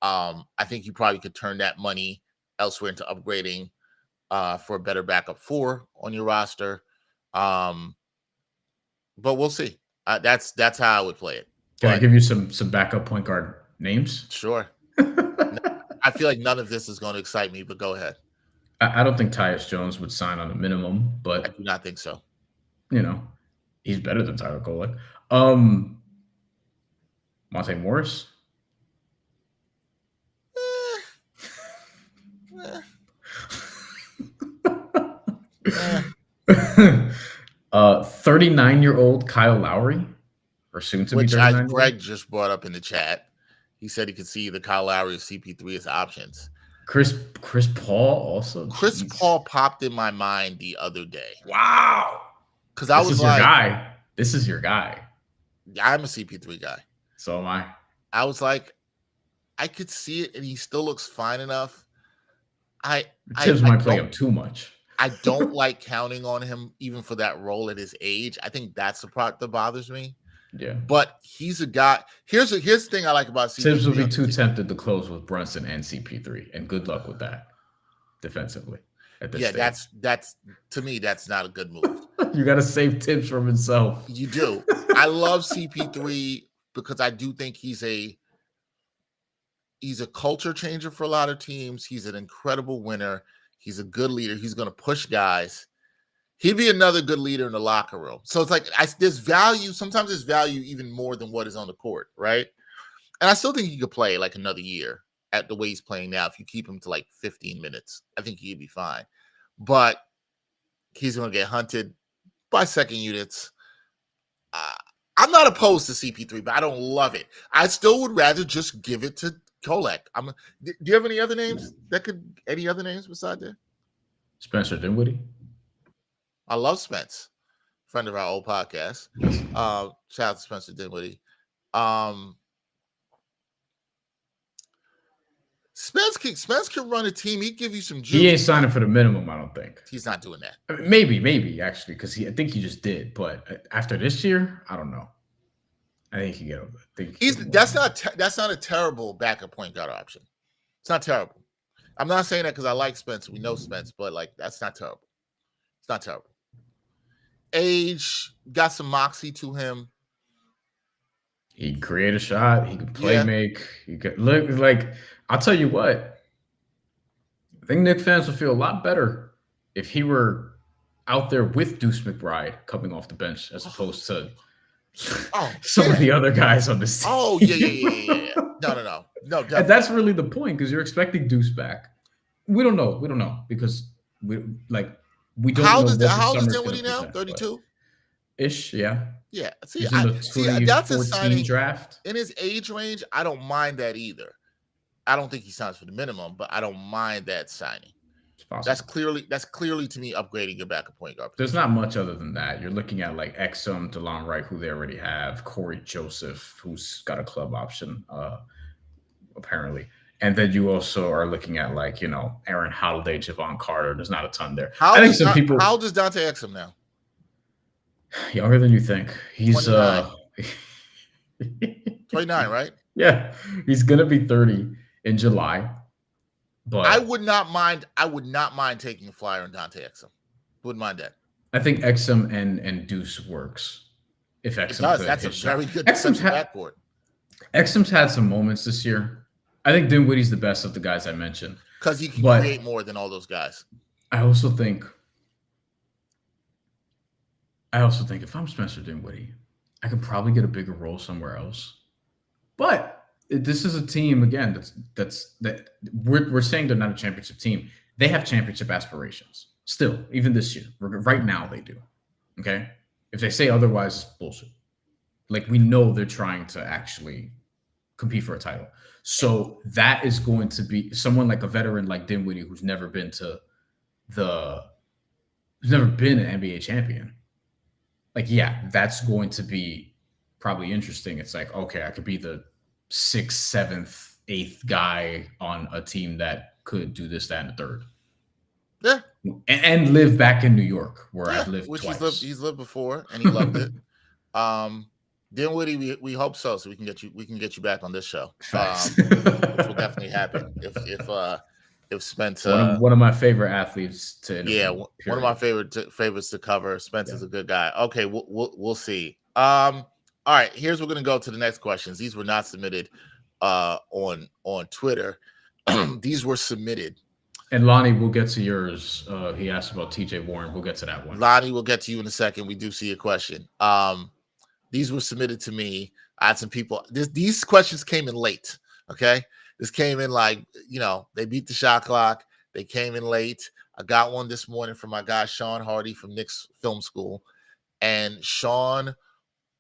I think you probably could turn that money elsewhere into upgrading for a better backup 4 on your roster. But we'll see. That's how I would play it. Can I give you some backup point guard names? Sure. I feel like none of this is going to excite me, but go ahead. I don't think Tyus Jones would sign on a minimum, but I do not think so. He's better than Tyler Kolek. Monte Morris? 39-year-old Kyle Lowry, or soon to be 39. Greg just brought up in the chat. He said he could see the Kyle Lowry or CP3 as options. Chris Paul also. Paul popped in my mind the other day. Wow. Because I was like, guy. This is your guy. I'm a CP3 guy. So am I. I was like, I could see it, and he still looks fine enough. Tibbs might play him too much. I don't like counting on him even for that role at his age. I think that's the part that bothers me. Yeah. But he's a guy. Here's the thing I like about CP3. Tibbs would be too tempted to close with Brunson and CP3, and good luck with that defensively at this stage. That's to me, that's not a good move. You got to save Tibbs from himself. You do. I love CP3 because I do think he's a culture changer for a lot of teams. He's an incredible winner. He's a good leader. He's going to push guys. He'd be another good leader in the locker room. So it's like there's value. Sometimes there's value even more than what is on the court, right? And I still think he could play like another year at the way he's playing now. If you keep him to like 15 minutes, I think he'd be fine. But he's going to get hunted by second units. I'm not opposed to CP3, but I don't love it. I still would rather just give it to Kolek. Do you have any other names any other names beside that? Spencer Dinwiddie. I love Spence, friend of our old podcast. Shout out to Spencer Dinwiddie. Spence can run a team. He'd give you some juice. He ain't signing for the minimum, I don't think. He's not doing that. I mean, maybe actually, because I think he just did. But after this year, I don't know. I think he get. That's not a terrible backup point guard option. It's not terrible. I'm not saying that because I like Spence. We know Spence, but like that's not terrible. It's not terrible. Age got some moxie to him. He can create a shot. He can play make. He could look like. I'll tell you what. I think Knicks fans would feel a lot better if he were out there with Deuce McBride coming off the bench as opposed to some of the other guys on this team. Oh, yeah. No. And that's really the point because you're expecting Deuce back. We don't know because we don't how know. How old is Dinwiddie now? 32? Ish, yeah. Yeah. See, that's a signing draft. In his age range, I don't mind that either. I don't think he signs for the minimum, but I don't mind that signing. That's clearly to me upgrading your backup point guard. There's not much other than that. You're looking at like Exum, DeLon Wright, who they already have, Corey Joseph, who's got a club option, apparently. And then you also are looking at like, Aaron Holiday, Javon Carter. There's not a ton there. How old is Dante Exum now? Younger than you think. He's 29, right? Yeah. He's gonna be 30 in July. But I would not mind taking a flyer on Dante Exum. Wouldn't mind that. I think Exum and Deuce works. If Exum does, that's a very good defensive backcourt. Exum's had some moments this year. I think Dinwiddie's the best of the guys I mentioned. Because he can create more than all those guys. I also think if I'm Spencer Dinwiddie, I could probably get a bigger role somewhere else. But this is a team again that we're saying they're not a championship team. They have championship aspirations still, even this year. Right now they do. Okay, if they say otherwise, it's bullshit. Like we know they're trying to actually compete for a title. So that is going to be someone like a veteran like Dinwiddie who's never been an NBA champion. Like, yeah, that's going to be probably interesting. It's like, okay, I could be the 6th, 7th, 8th guy on a team that could do this, that, and the third. Yeah. And live back in New York where I've lived twice. He's lived before and he loved it. Dinwiddie, we hope so we can get you back on this show. Which will definitely happen if Spencer one of my favorite athletes to interview, one of my favorites to cover. Spencer's a good guy. Okay, we'll see. All right, here's we're gonna go to the next questions. These were not submitted on Twitter. These were submitted. And Lonnie, we'll get to yours. He asked about TJ Warren. We'll get to that one. Lonnie, we'll get to you in a second. We do see a question. These were submitted to me. I had some people. These questions came in late. Okay. This came in they beat the shot clock. They came in late. I got one this morning from my guy, Sean Hardy from Knicks Film School. And Sean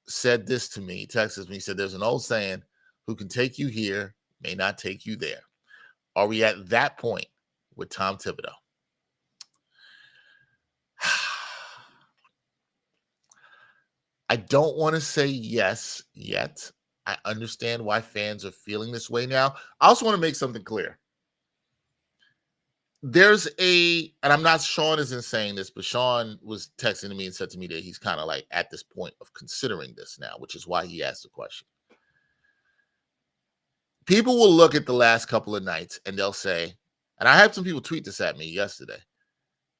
said this to me, texted me. He said, there's an old saying, who can take you here may not take you there. Are we at that point with Tom Thibodeau? I don't want to say yes yet. I understand why fans are feeling this way now. I also want to make something clear. And I'm not, Sean isn't saying this, but Sean was texting to me and said to me that he's kind of like at this point of considering this now, which is why he asked the question. People will look at the last couple of nights and they'll say, and I had some people tweet this at me yesterday,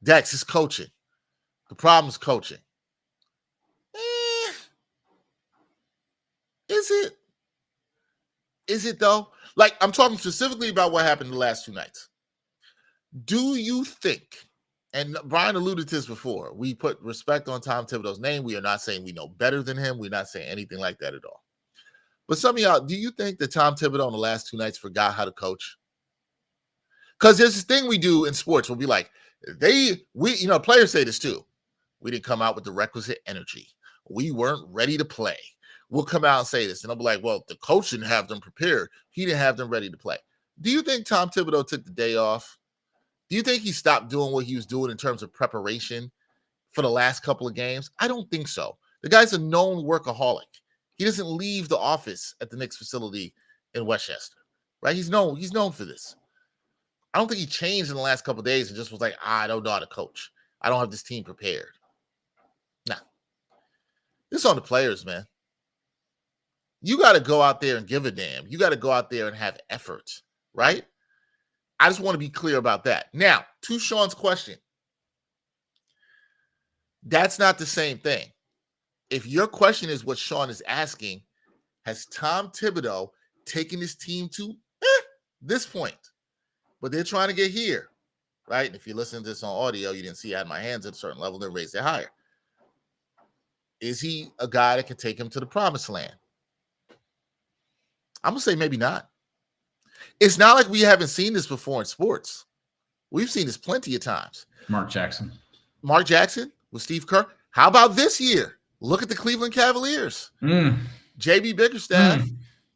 Dex is coaching. The problem is coaching. Is it? Is it though? Like, I'm talking specifically about what happened the last 2 nights. Do you think, and Bryan alluded to this before, we put respect on Tom Thibodeau's name. We are not saying we know better than him. We're not saying anything like that at all. But some of y'all, do you think that Tom Thibodeau on the last 2 nights forgot how to coach? Because there's this thing we do in sports. We'll be like, players say this too. We didn't come out with the requisite energy. We weren't ready to play. We'll come out and say this, and I'll be like, well, the coach didn't have them prepared. He didn't have them ready to play. Do you think Tom Thibodeau took the day off? Do you think he stopped doing what he was doing in terms of preparation for the last couple of games? I don't think so. The guy's a known workaholic. He doesn't leave the office at the Knicks facility in Westchester, right? He's known for this. I don't think he changed in the last couple of days and just was like, I don't know how to coach. I don't have this team prepared. Nah. This is on the players, man. You got to go out there and give a damn. You got to go out there and have effort, right? I just want to be clear about that. Now, to Sean's question, that's not the same thing. If your question is what Sean is asking, has Tom Thibodeau taken his team to this point? But they're trying to get here, right? And if you listen to this on audio, you didn't see I had my hands at a certain level, then raise it higher. Is he a guy that can take him to the promised land? I'm going to say maybe not. It's not like we haven't seen this before in sports. We've seen this plenty of times. Mark Jackson with Steve Kerr. How about this year? Look at the Cleveland Cavaliers. J.B. Bickerstaff,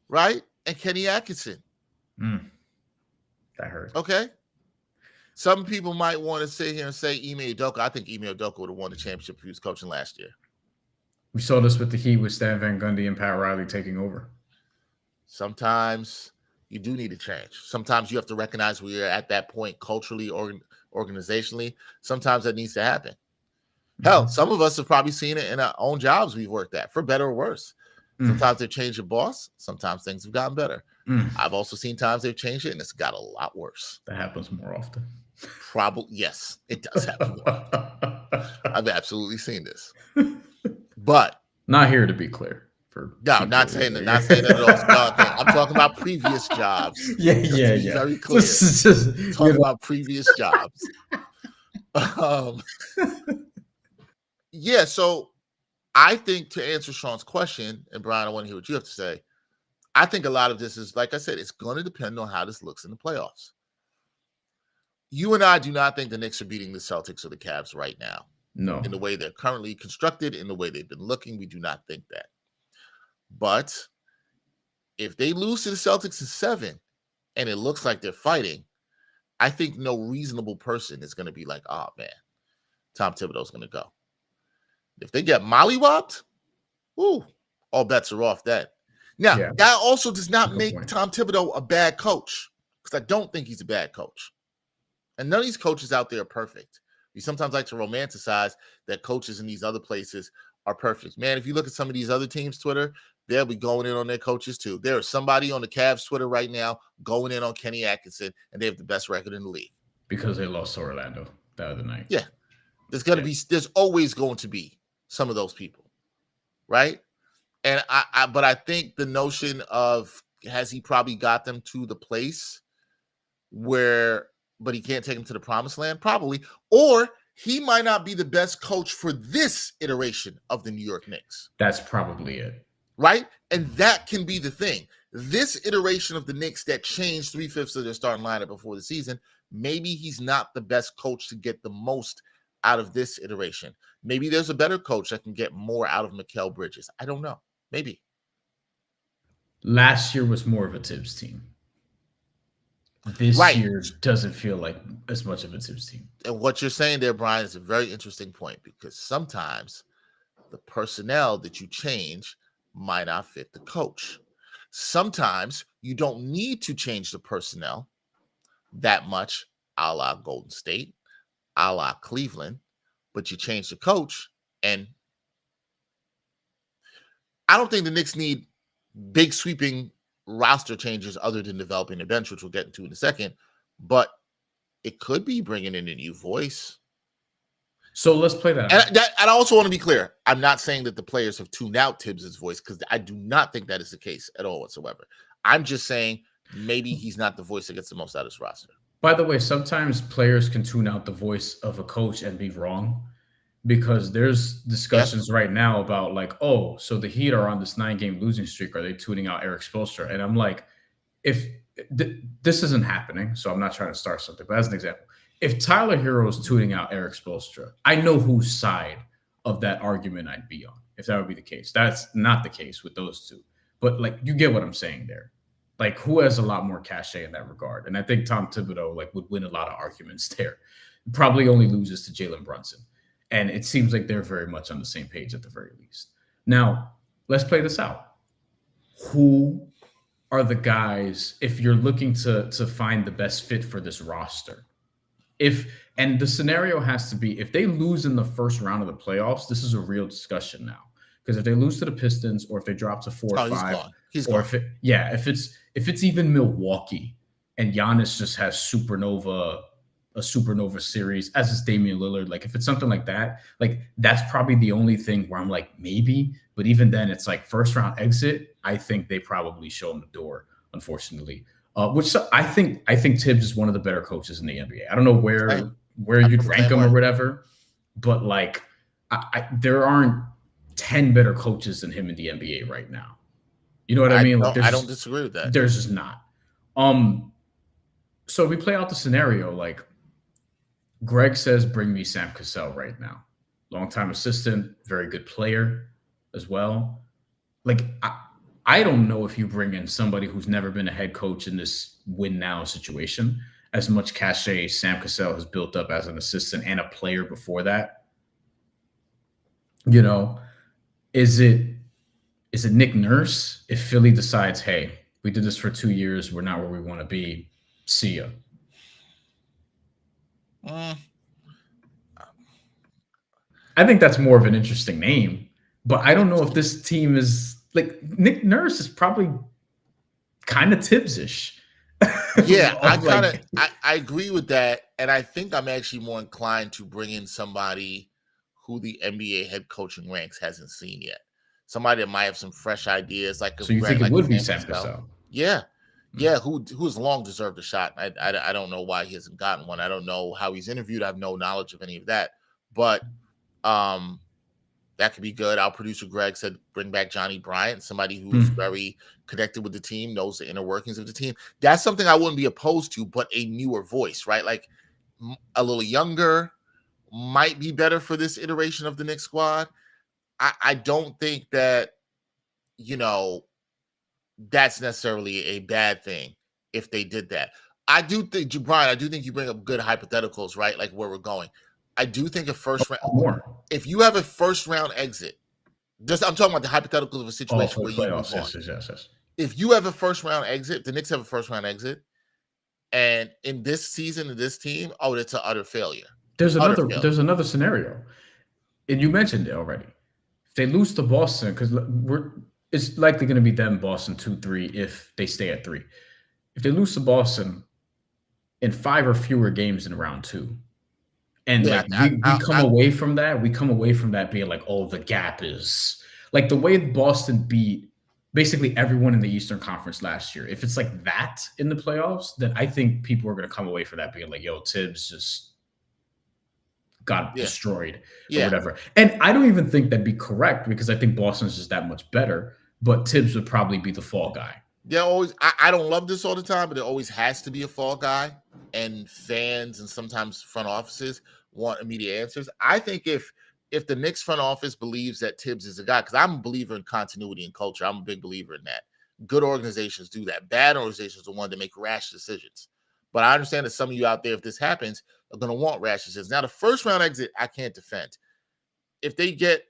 right? And Kenny Atkinson. That hurt. Okay. Some people might want to sit here and say Ime Udoka. I think Ime Udoka would have won the championship if he was coaching last year. We saw this with the Heat with Stan Van Gundy and Pat Riley taking over. Sometimes you do need to change. Sometimes you have to recognize where you're at that point culturally or organizationally. Sometimes that needs to happen. Hell, some of us have probably seen it in our own jobs we've worked at, for better or worse. Sometimes they've changed your boss. Sometimes things have gotten better. I've also seen times they've changed it and it's got a lot worse. That happens more often. Probably, yes, it does happen more often. I've absolutely seen this. But not here to be clear. No, not saying that at all. I'm talking about previous jobs. Yeah. Very clear. Talking about previous jobs. Yeah, so I think to answer Sean's question, and Bryan, I want to hear what you have to say. I think a lot of this is, like I said, it's going to depend on how this looks in the playoffs. You and I do not think the Knicks are beating the Celtics or the Cavs right now. No. In the way they're currently constructed, in the way they've been looking, we do not think that. But if they lose to the Celtics in 7 and it looks like they're fighting, I think no reasonable person is going to be like, oh, man, Tom Thibodeau's going to go. If they get mollywopped, all bets are off that. Now, that also does not make Tom Thibodeau a bad coach, because I don't think he's a bad coach. And none of these coaches out there are perfect. We sometimes like to romanticize that coaches in these other places are perfect. Man, if you look at some of these other teams' Twitter, they'll be going in on their coaches too. There is somebody on the Cavs Twitter right now going in on Kenny Atkinson, and they have the best record in the league. Because they lost to Orlando the other night. Yeah. There's always going to be some of those people, right? And but I think the notion of, has he probably got them to the place where, but he can't take them to the promised land? Probably. Or he might not be the best coach for this iteration of the New York Knicks. That's probably it. Right? And that can be the thing. This iteration of the Knicks that changed 3/5 of their starting lineup before the season, maybe he's not the best coach to get the most out of this iteration. Maybe there's a better coach that can get more out of Mikal Bridges. I don't know. Maybe. Last year was more of a Tibbs team. This year doesn't feel like as much of a Tibbs team. And what you're saying there, Bryan, is a very interesting point, because sometimes the personnel that you change might not fit the coach. Sometimes you don't need to change the personnel that much, a la Golden State, a la Cleveland, but you change the coach. And I don't think the Knicks need big sweeping roster changes other than developing the bench, which we'll get into in a second. But it could be bringing in a new voice. So let's play that. And I also want to be clear. I'm not saying that the players have tuned out Tibbs' voice, because I do not think that is the case at all whatsoever. I'm just saying maybe he's not the voice that gets the most out of his roster. By the way, sometimes players can tune out the voice of a coach and be wrong, because there's discussions right now about like, oh, so the Heat are on this 9-game losing streak. Are they tuning out Eric Spoelstra? And I'm like, if this isn't happening, so I'm not trying to start something, but as an example, if Tyler Hero is tuning out Eric Spoelstra, I know whose side of that argument I'd be on if that would be the case. That's not the case with those two. But like, you get what I'm saying there. Like, who has a lot more cachet in that regard? And I think Tom Thibodeau like would win a lot of arguments there. Probably only loses to Jalen Brunson. And it seems like they're very much on the same page at the very least. Now, let's play this out. Who are the guys, if you're looking to find the best fit for this roster? And the scenario has to be, if they lose in the first round of the playoffs, this is a real discussion now. Because if they lose to the Pistons, or if they drop to 4 or 5, he's gone. If it's even Milwaukee and Giannis just has a supernova series, as is Damian Lillard, like if it's something like that, like that's probably the only thing where I'm like, maybe. But even then, it's like first round exit. I think they probably show him the door, unfortunately. Which I think Tibbs is one of the better coaches in the NBA. I don't know where you'd rank him or whatever, but like there aren't 10 better coaches than him in the NBA right now. You know what I mean? Like, I don't disagree with that. There's just not. So we play out the scenario. Like Greg says, bring me Sam Cassell right now. Longtime assistant, very good player as well. Like I don't know if you bring in somebody who's never been a head coach in this win now situation, as much cachet Sam Cassell has built up as an assistant and a player before that. You know, is it Nick Nurse if Philly decides, hey, we did this for 2 years, we're not where we want to be, see ya? I think that's more of an interesting name, but I don't know if this team is like Nick Nurse is probably kind of Tibbs-ish. Yeah, I agree with that, and I think I'm actually more inclined to bring in somebody who the NBA head coaching ranks hasn't seen yet. Somebody that might have some fresh ideas. Like, so you think it would be Sam Cassell? Yeah. Yeah, who's long deserved a shot. I don't know why he hasn't gotten one. I don't know how he's interviewed. I have no knowledge of any of that. But that could be good. Our producer Greg said bring back Johnny Bryant, somebody who's very connected with the team, knows the inner workings of the team. That's something I wouldn't be opposed to, but a newer voice, right? Like a little younger might be better for this iteration of the Knicks squad. I don't think that, that's necessarily a bad thing if they did that. I do think, Bryan, you bring up good hypotheticals, right? Like where we're going. I do think a first round, if you have a first round exit, I'm talking about the hypotheticals of a situation where you move on. Yes. If you have a first round exit, the Knicks have a first round exit, and in this season of this team, it's an utter failure. There's another scenario, and you mentioned it already. If they lose to Boston, because it's likely going to be them, Boston 2-3 if they stay at 3. If they lose to Boston in 5 or fewer games in round 2, and we come away from that being like, oh, the gap is like the way Boston beat basically everyone in the Eastern Conference last year. If it's like that in the playoffs, then I think people are going to come away from that being like, yo, Tibbs just got destroyed or whatever. And I don't even think that'd be correct, because I think Boston's just that much better, but Tibbs would probably be the fall guy. Yeah, always. I don't love this all the time, but there always has to be a fall guy, and fans and sometimes front offices want immediate answers. I think if the Knicks front office believes that Tibbs is a guy, because I'm a believer in continuity and culture. I'm a big believer in that. Good organizations do that. Bad organizations are one that make rash decisions. But I understand that some of you out there, if this happens, are going to want rash decisions. Now, the first round exit, I can't defend. If they get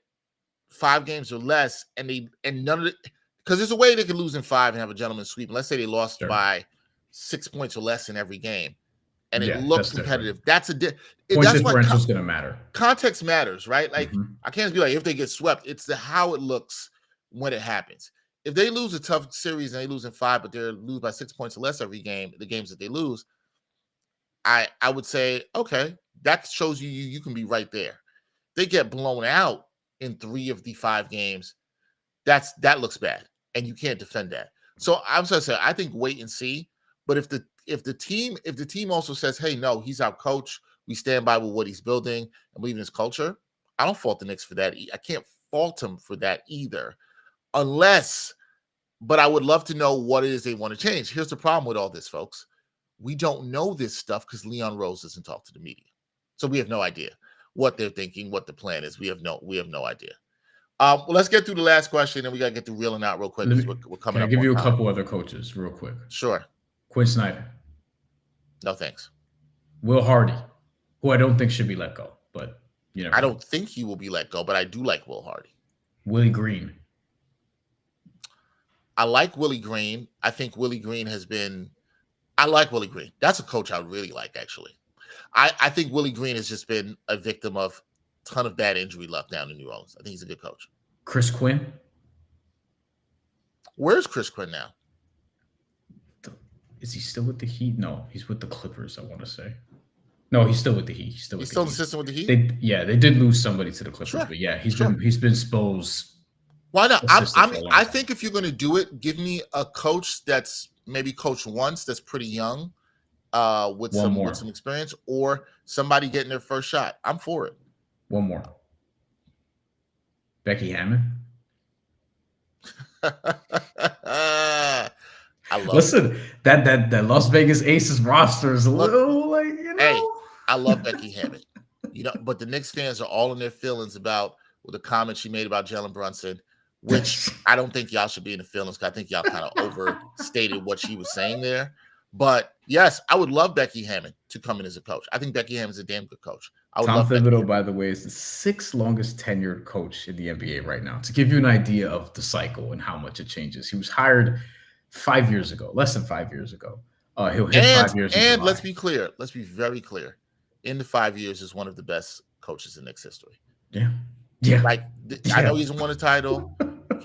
5 games or less, and none of it, because there's a way they could lose in 5 and have a gentleman's sweep. And let's say they lost Sure. by 6 points or less in every game, and it Yeah, looked that's competitive. different. That's Point that's why differential is going to matter. context matters, right? Like Mhm. I can't be like if they get swept. It's how it looks when it happens. If they lose a tough series and they lose in 5, but they lose by 6 points or less every game, the games that they lose, I would say, okay, that shows you can be right there. They get blown out in 3 of the 5 games. That looks bad, and you can't defend that. So I'm going to say I think wait and see. But if the team also says, hey, no, he's our coach, we stand by with what he's building and believe in his culture, I don't fault the Knicks for that. I can't fault him for that either, but I would love to know what it is they want to change. Here's the problem with all this, folks. We don't know this stuff because Leon Rose doesn't talk to the media. So we have no idea what they're thinking, what the plan is. We have no idea. Well, let's get through the last question, and we got to get through reeling out real quick because we're coming up. Can I give you a time. couple other coaches real quick? Sure. Quinn Snyder. No, thanks. Will Hardy, who I don't think should be let go, but you know. I don't think he will be let go, but I do like Will Hardy. Willie Green. I like Willie Green. I think Willie Green I like Willie Green. That's a coach I really like, actually. I think Willie Green has just been a victim of a ton of bad injury luck down in New Orleans. I think he's a good coach. Chris Quinn. Where's Chris Quinn now? Is he still with the Heat? No, he's with the Clippers, I want to say. No, he's still with the Heat. He's still consistent with the Heat? They did lose somebody to the Clippers, sure. But yeah, he's been Spo's. Why not? I think if you're going to do it, give me a coach that's maybe coached once, that's pretty young, with some experience, or somebody getting their first shot. I'm for it. One more. Becky Hammond. Listen, that Las Vegas Aces roster is a little like, you know. Hey, I love Becky Hammond. But the Knicks fans are all in their feelings about the comment she made about Jalen Brunson, which I don't think y'all should be in the feelings because I think y'all kind of overstated what she was saying there. But yes, I would love Becky Hammond to come in as a coach. I think Becky Hammond's a damn good coach. Tom Thibodeau, by the way, is the 6th longest tenured coach in the NBA right now. To give you an idea of the cycle and how much it changes, he was hired 5 years ago, less than 5 years ago. He'll hit 5 years. And let's be clear. Let's be very clear. In the 5 years, is one of the best coaches in Knicks history. Yeah. Like I know he's won a title.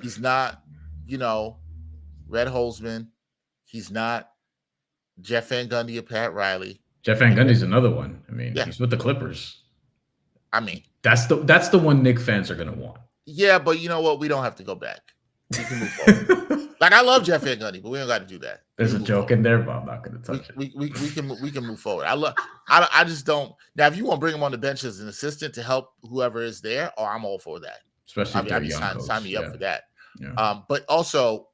He's not, Red Holzman. He's not Jeff Van Gundy or Pat Riley. Jeff Van Gundy's another one. I mean, he's with the Clippers. I mean, that's the one Knicks fans are going to want. Yeah, but you know what? We don't have to go back. We can move forward. Like I love Jeff Van Gundy, but we don't got to do that. There's a joke in there, but I'm not going to touch it. We can move forward. I just don't. Now, if you want to bring him on the bench as an assistant to help whoever is there, I'm all for that. Especially if they're young coach. Sign me up for that. Yeah. But also,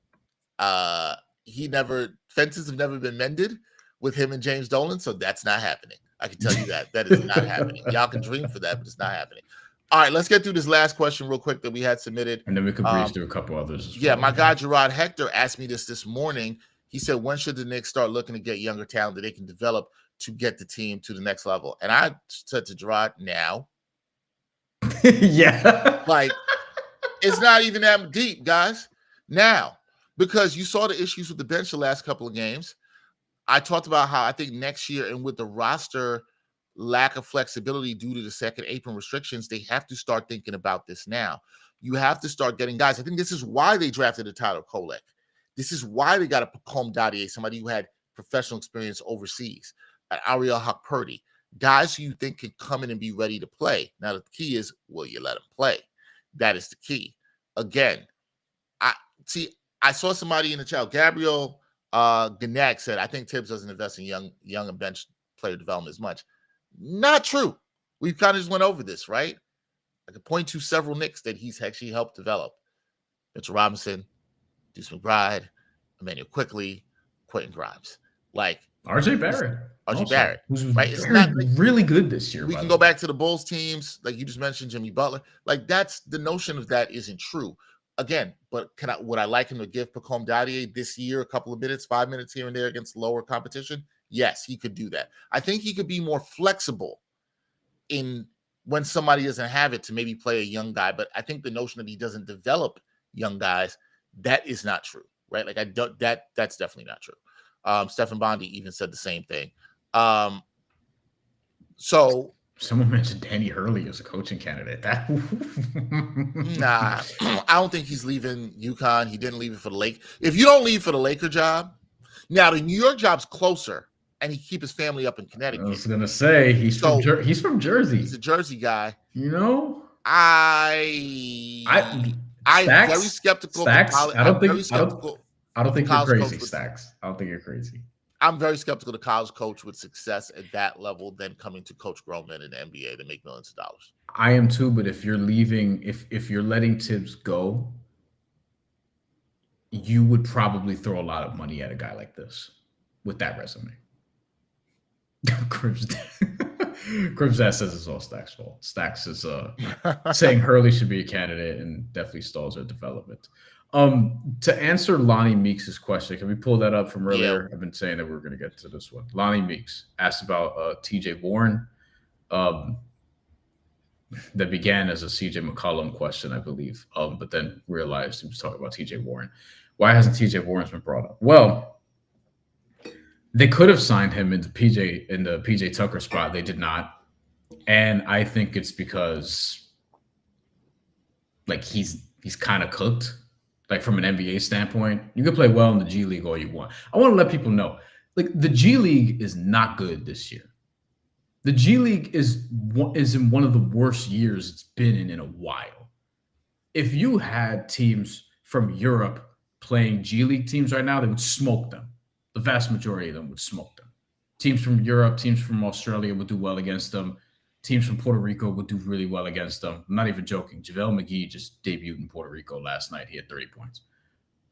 fences have never been mended with him and James Dolan, so that's not happening. I can tell you that. That is not happening. Y'all can dream for that, but it's not happening. All right, let's get through this last question real quick that we had submitted. And then we can breeze through a couple others as well. Yeah, my guy Gerard Hector asked me this morning. He said, when should the Knicks start looking to get younger talent that they can develop to get the team to the next level? And I said to Gerard, now. Yeah. Like, it's not even that deep, guys. Now, because you saw the issues with the bench the last couple of games. I talked about how I think next year, and with the roster lack of flexibility due to the second apron restrictions, they have to start thinking about this now. You have to start getting guys. I think this is why they drafted a Tyler Kolek. This is why they got a Pacome Dadier, somebody who had professional experience overseas, an Ariel Hockpurdy, guys who you think can come in and be ready to play. Now, the key is, will you let them play? That is the key. Again, I saw somebody in the chat, Gabriel Ganac said, I think Tibbs doesn't invest in young and bench player development as much. Not true. We've kind of just went over this, right? I could point to several Knicks that he's actually helped develop. Mitchell Robinson, Deuce McBride, Emmanuel Quickley, Quentin Grimes. Like RJ Barrett. Who's right? It's not really good this year. We can go back to the Bulls teams, like you just mentioned, Jimmy Butler. Like that's the notion of that isn't true. Again, but would I like him to give Pacome Dadier this year a couple of minutes, 5 minutes here and there against lower competition? Yes, he could do that. I think he could be more flexible in when somebody doesn't have it to maybe play a young guy. But I think the notion that he doesn't develop young guys, that is not true, right? Like I don't that's definitely not true. Stephen Bondi even said the same thing. So someone mentioned Danny Hurley as a coaching candidate. That nah, I don't think he's leaving UConn. He didn't leave it for the Lake. If you don't leave for the Laker job, now the New York job's closer, and he keep his family up in Connecticut. I was gonna say he's from Jersey. He's a Jersey guy. You know, I'm Stacks, very skeptical. Stacks, I don't think you're crazy, Stacks. I don't think you're crazy. I'm very skeptical the college coach with success at that level then coming to coach grown men in the NBA to make millions of dollars. I am too, but if you're leaving, if you're letting Tibbs go, you would probably throw a lot of money at a guy like this with that resume. Cribs Dad says it's all Stacks' fault. Stacks is saying Hurley should be a candidate and definitely stalls their development. To answer Lonnie Meeks' question, can we pull that up from earlier? Yeah. I've been saying that we were going to get to this one. Lonnie Meeks asked about TJ Warren. That began as a CJ McCollum question, I believe, but then realized he was talking about TJ Warren. Why hasn't TJ Warren been brought up? Well, they could have signed him in the PJ Tucker spot. They did not. And I think it's because like he's kind of cooked. Like from an NBA standpoint, you can play well in the G League all you want. I want to let people know, like the G League is not good this year. The G League is in one of the worst years it's been in a while. If you had teams from Europe playing G League teams right now, they would smoke them. The vast majority of them would smoke them. Teams from Europe, teams from Australia would do well against them. Teams from Puerto Rico would do really well against them. I'm not even joking. JaVale McGee just debuted in Puerto Rico last night. He had 30 points.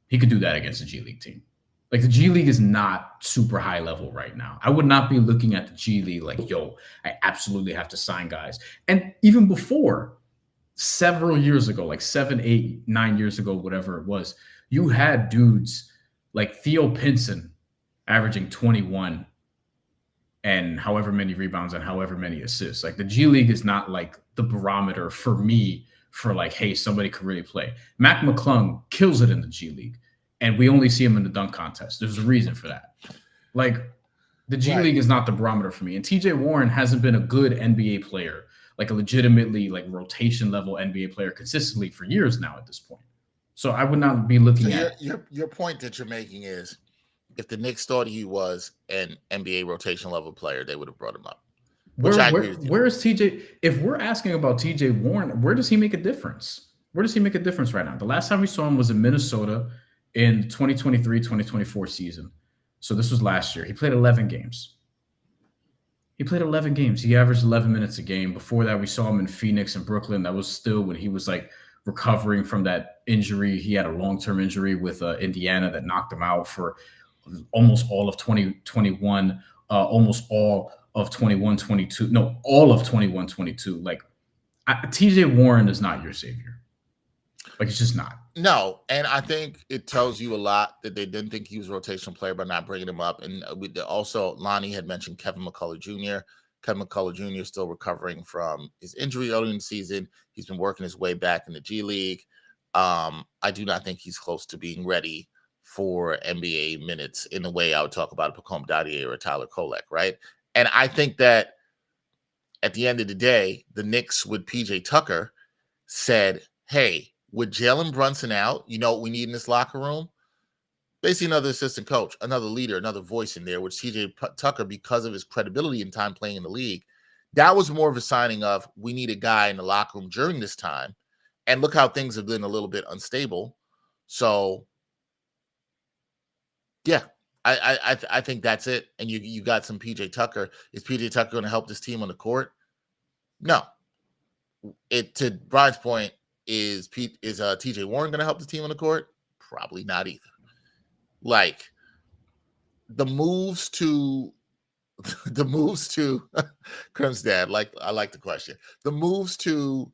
He could do that against a G League team. Like the G League is not super high level right now. I would not be looking at the G League like, yo, I absolutely have to sign guys. And even before, several years ago, like 7, 8, 9 years ago, whatever it was, you had dudes like Theo Pinson averaging 21 and however many rebounds and however many assists. Like the G League is not like the barometer for me for like, hey, somebody could really play. Mac McClung kills it in the G League, and we only see him in the dunk contest. There's a reason for that. Like the G League is not the barometer for me. And TJ Warren hasn't been a good NBA player, like a legitimately like rotation level NBA player consistently for years now at this point. So I would not be looking at your point that you're making is if the Knicks thought he was an NBA rotation level player, they would have brought him up. Which I agree with you. Where is TJ? If we're asking about TJ Warren, where does he make a difference? Where does he make a difference right now? The last time we saw him was in Minnesota in 2023-2024 season. So this was last year. He played 11 games. He averaged 11 minutes a game. Before that, we saw him in Phoenix and Brooklyn. That was still when he was like recovering from that injury. He had a long-term injury with Indiana that knocked him out for almost all of 2021, almost all of 21-22. No, all of 21-22. Like TJ Warren is not your savior. Like it's just not. No, and I think it tells you a lot that they didn't think he was a rotational player by not bringing him up. And also, Lonnie had mentioned Kevin McCullough Jr. Kevin McCullough Jr. is still recovering from his injury early in the season. He's been working his way back in the G League. I do not think he's close to being ready for NBA minutes in the way I would talk about a Pacome Dadier or a Tyler Kolek, right? And I think that at the end of the day, the Knicks with PJ Tucker said, hey, with Jalen Brunson out, you know what we need in this locker room? Basically another assistant coach, another leader, another voice in there, which TJ Tucker, because of his credibility and time playing in the league, that was more of a signing of we need a guy in the locker room during this time. And look how things have been a little bit unstable. So, yeah, I think that's it. And you got some PJ Tucker. Is PJ Tucker going to help this team on the court? No. To Brian's point, is TJ Warren going to help the team on the court? Probably not either. Like the moves to Crim's dad, like I like the question. The moves to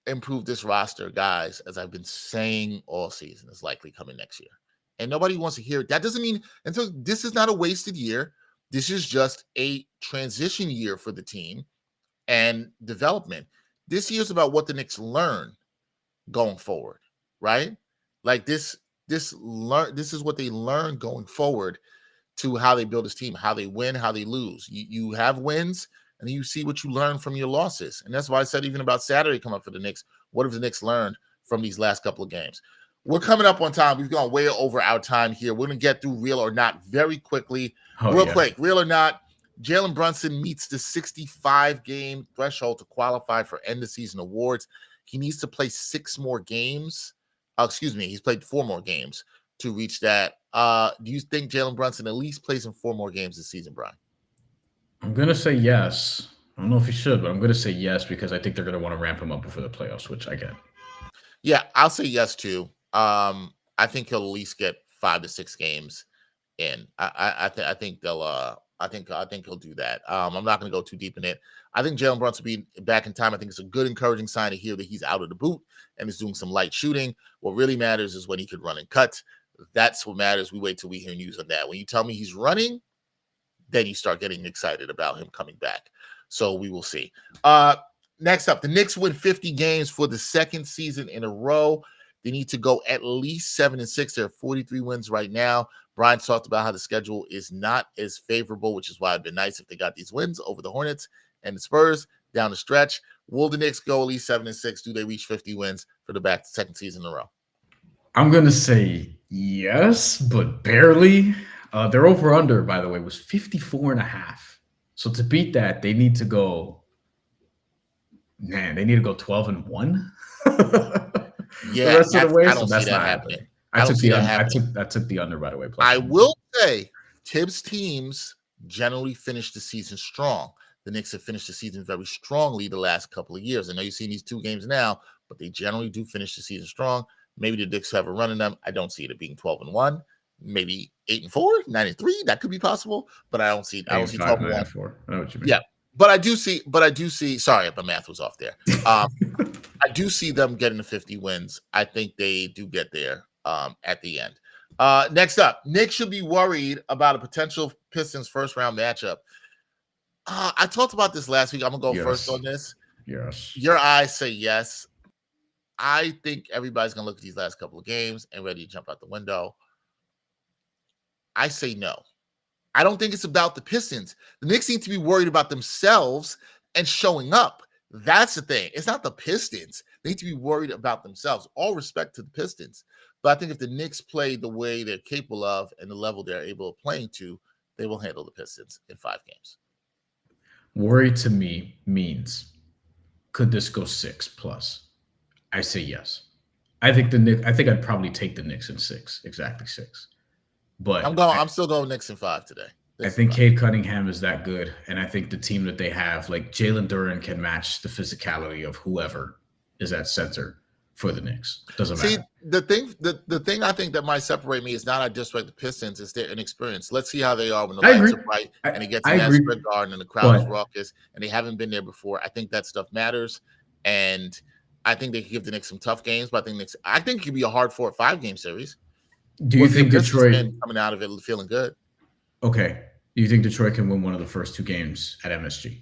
improve this roster, guys, as I've been saying all season, is likely coming next year. And nobody wants to hear it. That doesn't mean, and so this is not a wasted year. This is just a transition year for the team. and development. This year's about what the Knicks learn going forward, right? Like this is what they learn going forward to how they build this team, how they win, how they lose. You have wins, and you see what you learn from your losses. And that's why I said even about Saturday come up for the Knicks. What have the Knicks learned from these last couple of games? We're coming up on time. We've gone way over our time here. We're going to get through real or not very quickly. Quick, real or not, Jalen Brunson meets the 65-game threshold to qualify for end-of-season awards. He needs to play 6 more games. He's played 4 more games to reach that. Do you think Jalen Brunson at least plays in 4 more games this season, Bryan? I'm going to say yes. I don't know if he should, but I'm going to say yes because I think they're going to want to ramp him up before the playoffs, which I get. Yeah, I'll say yes too. I think he'll at least get 5 to 6 games in. I think they'll. I think he'll do that. I'm not going to go too deep in it. I think Jalen Brunson will be back in time. I think it's a good, encouraging sign to hear that he's out of the boot and is doing some light shooting. What really matters is when he could run and cut. That's what matters. We wait till we hear news on that. When you tell me he's running, then you start getting excited about him coming back. So we will see. Next up, the Knicks win 50 games for the second season in a row. They need to go at least 7-6. They're 43 wins right now. Bryan talked about how the schedule is not as favorable, which is why it'd been nice if they got these wins over the Hornets and the Spurs down the stretch. Will the Knicks go at least 7-6? Do they reach 50 wins for the second season in a row? I'm going to say yes, but barely. Their over-under, by the way, was 54.5. So to beat that, they need to go 12-1. Yeah, the rest of the way, I don't so see that happening. I took the under, by the way. I will say Tibbs teams generally finish the season strong. The Knicks have finished the season very strongly the last couple of years. I know you've seen these 2 games now, but they generally do finish the season strong. Maybe the Knicks have a run in them. I don't see it being 12-1. Maybe 8-4, 9-3. That could be possible, but I don't see 12-1. I know what you mean. Yeah, but I do see. Sorry, my math was off there. I do see them getting to 50 wins. I think they do get there at the end. Next up, Knicks should be worried about a potential Pistons first-round matchup. I talked about this last week. I'm going to go first on this. Yes. Your eyes say yes. I think everybody's going to look at these last couple of games and ready to jump out the window. I say no. I don't think it's about the Pistons. The Knicks need to be worried about themselves and showing up. That's the thing. It's not the Pistons. They need to be worried about themselves. All respect to the Pistons. But I think if the Knicks play the way they're capable of and the level they're able of playing to, they will handle the Pistons in 5 games. Worry to me means, could this go 6+? I say yes. I think I'd probably take the Knicks in 6, exactly 6. But I'm still going Knicks in 5 today. I think Cade Cunningham is that good, and I think the team that they have, like Jalen Duren, can match the physicality of whoever is at center for the Knicks. Doesn't matter. See, the thing I think that might separate me is not I disrespect the Pistons, it's their inexperience. Let's see how they are when the lights are bright and it gets in that spread garden and the crowd is raucous and they haven't been there before. I think that stuff matters, and I think they can give the Knicks some tough games. But I think it could be a hard 4 or 5 game series. Do you think Detroit coming out of it feeling good? Okay. Do you think Detroit can win one of the first 2 games at MSG?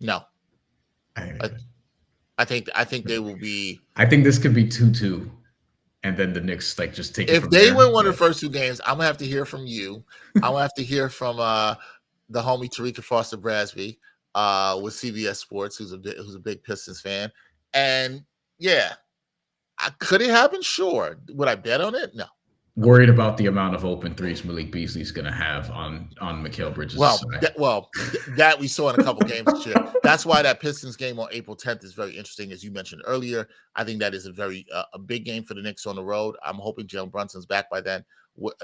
No. I think they will be. I think this could be 2-2, and then the Knicks just take it. If they win one of the first 2 games, I'm gonna have to hear from you. I'm gonna have to hear from the homie Tarika Foster Brasby with CBS Sports, who's a big Pistons fan, and yeah, could it happen? Sure. Would I bet on it? No. Worried about the amount of open threes Malik Beasley's going to have on Mikal Bridges' side. That we saw in a couple games this year. That's why that Pistons game on April 10th is very interesting, as you mentioned earlier. I think that is a big game for the Knicks on the road. I'm hoping Jalen Brunson's back by then.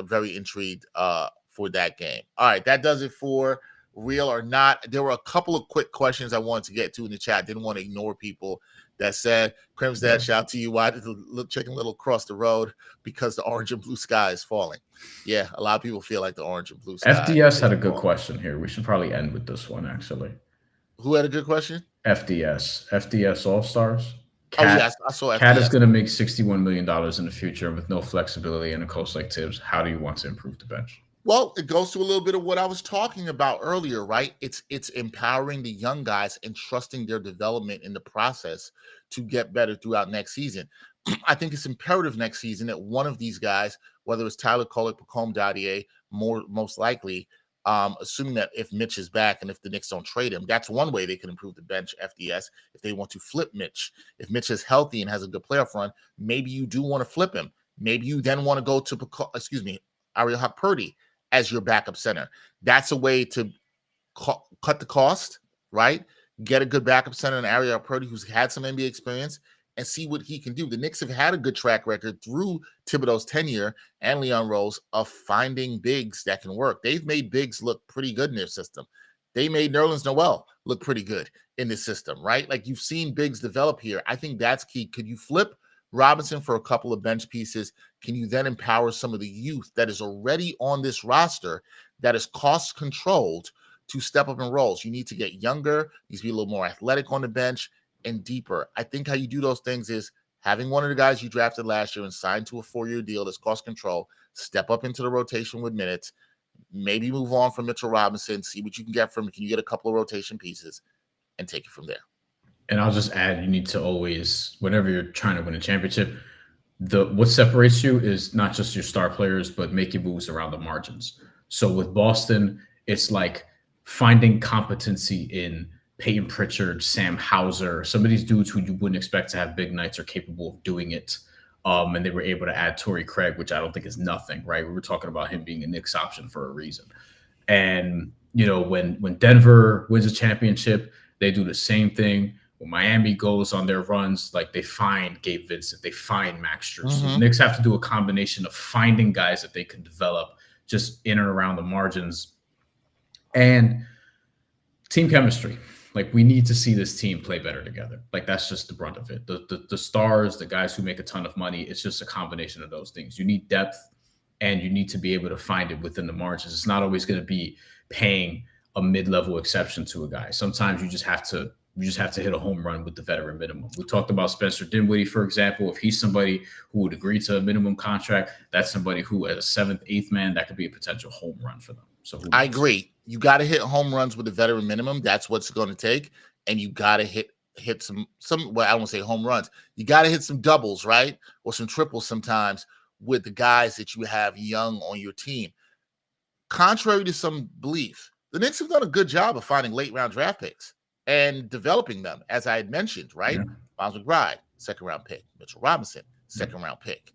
Very intrigued for that game. All right, that does it for Real or Not. There were a couple of quick questions I wanted to get to in the chat. Didn't want to ignore people that said, Crim's dad, shout out to you. Why did the chicken little cross the road? Because the orange and blue sky is falling. Yeah, a lot of people feel like the orange and blue sky. FDS had a good question here. We should probably end with this one, actually. Who had a good question? FDS All-Stars. I saw FDS. Cat is going to make $61 million in the future with no flexibility and a coach like Tibbs. How do you want to improve the bench? Well, it goes to a little bit of what I was talking about earlier, right? It's empowering the young guys and trusting their development in the process to get better throughout next season. I think it's imperative next season that one of these guys, whether it's Tyler Kolek, Pacome Dadier, most likely, assuming that if Mitch is back and if the Knicks don't trade him, that's one way they can improve the bench FDS if they want to flip Mitch. If Mitch is healthy and has a good playoff run, maybe you do want to flip him. Maybe you then want to go to, Ariel Purdy as your backup center. That's a way to cut the cost, right? Get a good backup center in Ariel Purdy who's had some NBA experience and see what he can do. The Knicks have had a good track record through Thibodeau's tenure and Leon Rose of finding bigs that can work. They've made bigs look pretty good in their system. They made Nerlens Noel look pretty good in this system, right? Like you've seen bigs develop here. I think that's key. Could you flip Robinson for a couple of bench pieces? Can you then empower some of the youth that is already on this roster that is cost controlled to step up in roles? You need to get younger, needs to be a little more athletic on the bench and deeper. I think how you do those things is having one of the guys you drafted last year and signed to a 4-year deal that's cost control, step up into the rotation with minutes, maybe move on from Mitchell Robinson, see what you can get from him. Can you get a couple of rotation pieces and take it from there? And I'll just add, you need to always, whenever you're trying to win a championship, what separates you is not just your star players, but making moves around the margins. So with Boston, it's like finding competency in Peyton Pritchard, Sam Hauser, some of these dudes who you wouldn't expect to have big nights are capable of doing it. And they were able to add Torrey Craig, which I don't think is nothing, right? We were talking about him being a Knicks option for a reason. And, when Denver wins a championship, they do the same thing. When Miami goes on their runs, like they find Gabe Vincent, they find Max Strus. So the Knicks have to do a combination of finding guys that they can develop just in and around the margins and team chemistry. Like we need to see this team play better together. Like that's just the brunt of it. The stars, the guys who make a ton of money, it's just a combination of those things. You need depth and you need to be able to find it within the margins. It's not always going to be paying a mid-level exception to a guy. Sometimes you just have to hit a home run with the veteran minimum. We talked about Spencer Dinwiddie, for example. If he's somebody who would agree to a minimum contract, that's somebody who, as a 7th, 8th man, that could be a potential home run for them. So I agree. You got to hit home runs with the veteran minimum. That's what's going to take. And you got to hit some, well, I don't want to say home runs. You got to hit some doubles, right? Or some triples sometimes with the guys that you have young on your team. Contrary to some belief, the Knicks have done a good job of finding late-round draft picks and developing them, as I had mentioned, right? Yeah. Miles McBride, 2nd-round pick. Mitchell Robinson, 2nd-round pick.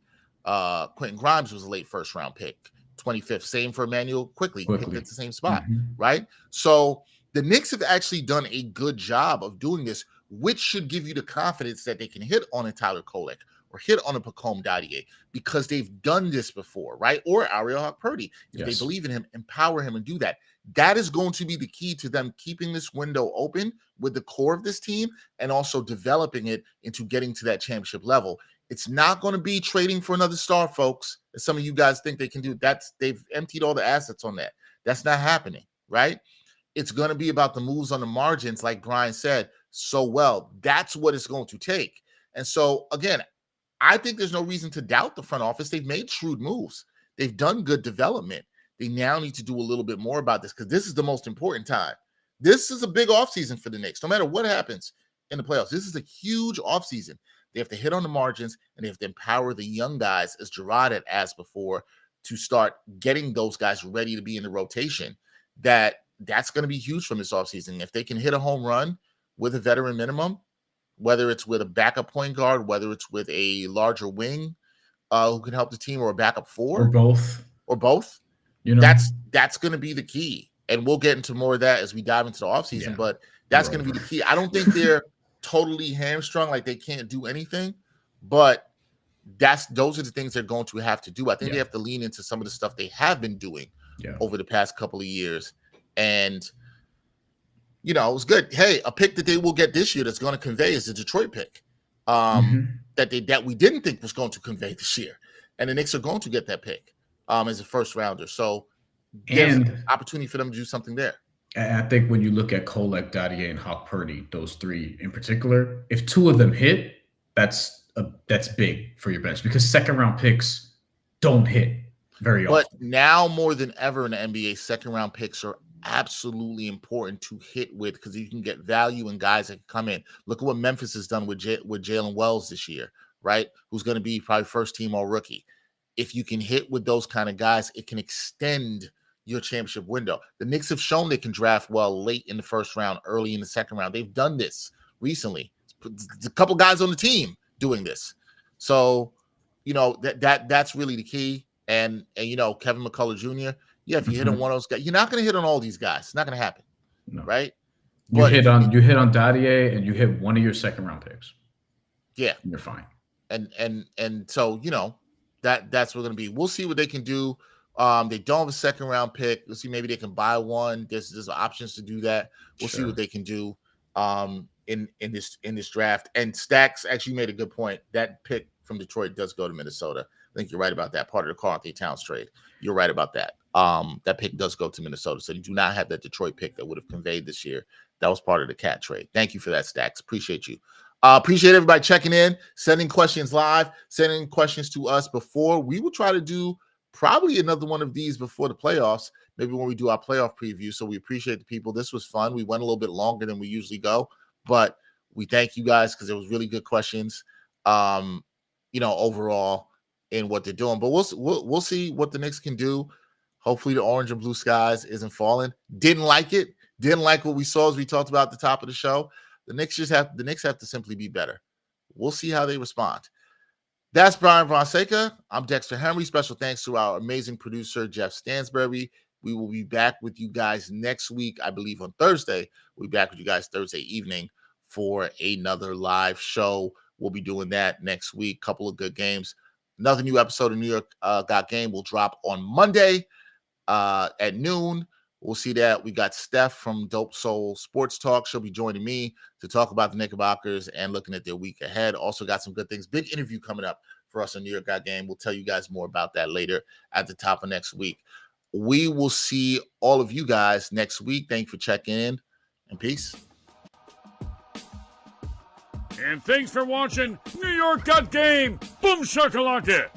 Quentin Grimes was a late 1st-round pick. 25th, same for Emmanuel Quickly. Picked at the same spot, right? So the Knicks have actually done a good job of doing this, which should give you the confidence that they can hit on a Tyler Kolek or hit on a Pacome Dadier because they've done this before, right? Or Ariel Purdy. If they believe in him, empower him and do that. That is going to be the key to them keeping this window open with the core of this team and also developing it into getting to that championship level. It's not going to be trading for another star, folks, as some of you guys think they can do. They've emptied all the assets on that. That's not happening, right? It's going to be about the moves on the margins, like Bryan said so well. That's what it's going to take. And so, again, I think there's no reason to doubt the front office. They've made shrewd moves. They've done good development. They now need to do a little bit more about this because this is the most important time. This is a big offseason for the Knicks. No matter what happens in the playoffs, this is a huge offseason. They have to hit on the margins and they have to empower the young guys, as Gerard had asked before, to start getting those guys ready to be in the rotation. That's going to be huge from this offseason. If they can hit a home run with a veteran minimum, whether it's with a backup point guard, whether it's with a larger wing who can help the team, or a backup 4. Or both. That's going to be the key. And we'll get into more of that as we dive into the offseason, but that's going to be the key. I don't think they're totally hamstrung, like they can't do anything, but those are the things they're going to have to do. I think they have to lean into some of the stuff they have been doing over the past couple of years. And, it was good. Hey, a pick that they will get this year that's going to convey is the Detroit pick that we didn't think was going to convey this year. And the Knicks are going to get that pick as a 1st rounder. So there's an opportunity for them to do something there. I think when you look at Kolek, Dadier, and Hawk Purdy, those 3 in particular, if 2 of them hit, that's big for your bench because 2nd-round picks don't hit. very But often. now more than ever in the NBA, second-round picks are absolutely important to hit with because you can get value in guys that can come in. Look at what Memphis has done with Jalen Wells this year, right? Who's going to be probably first-team All-Rookie. If you can hit with those kind of guys, it can extend your championship window. The Knicks have shown they can draft well late in the first round, early in the second round. They've done this recently. There's a couple guys on the team doing this. So, that's really the key. And Kevin McCullough Jr., yeah, if you hit on one of those guys, you're not going to hit on all these guys. It's not going to happen. No. Right? You hit on Dadier and you hit one of your second round picks. Yeah. And you're fine. And so, that's what we're going to be. We'll see what they can do. They don't have a second round pick. We'll see, maybe they can buy one. There's options to do that. We'll see what they can do in this draft. And Stacks actually made a good point. That pick from Detroit does go to Minnesota. I think you're right about that. Part of the Karl-Anthony Towns trade. You're right about that. That pick does go to Minnesota. So you do not have that Detroit pick that would have conveyed this year. That was part of the Cat trade. Thank you for that, Stacks. Appreciate you. Appreciate everybody checking in, sending questions live, sending questions to us before. We will try to do probably another one of these before the playoffs, maybe when we do our playoff preview. So we appreciate the people. This was fun. We went a little bit longer than we usually go, but we thank you guys because it was really good questions, overall in what they're doing. But we'll see what the Knicks can do. Hopefully the orange and blue skies isn't falling. Didn't like it. Didn't like what we saw as we talked about at the top of the show. The Knicks have to simply be better. We'll see how they respond. That's Bryan Fonseca. I'm Dexter Henry. Special thanks to our amazing producer, Jeff Stansberry. We will be back with you guys next week, I believe on Thursday. We'll be back with you guys Thursday evening for another live show. We'll be doing that next week. Couple of good games. Another new episode of New York Got Game will drop on Monday at noon. We'll see that. We got Steph from Dope Soul Sports Talk. She'll be joining me to talk about the Knickerbockers and looking at their week ahead. Also got some good things. Big interview coming up for us on New York Got Game. We'll tell you guys more about that later at the top of next week. We will see all of you guys next week. Thank you for checking in, and peace. And thanks for watching New York Got Game. Boom shakalaka.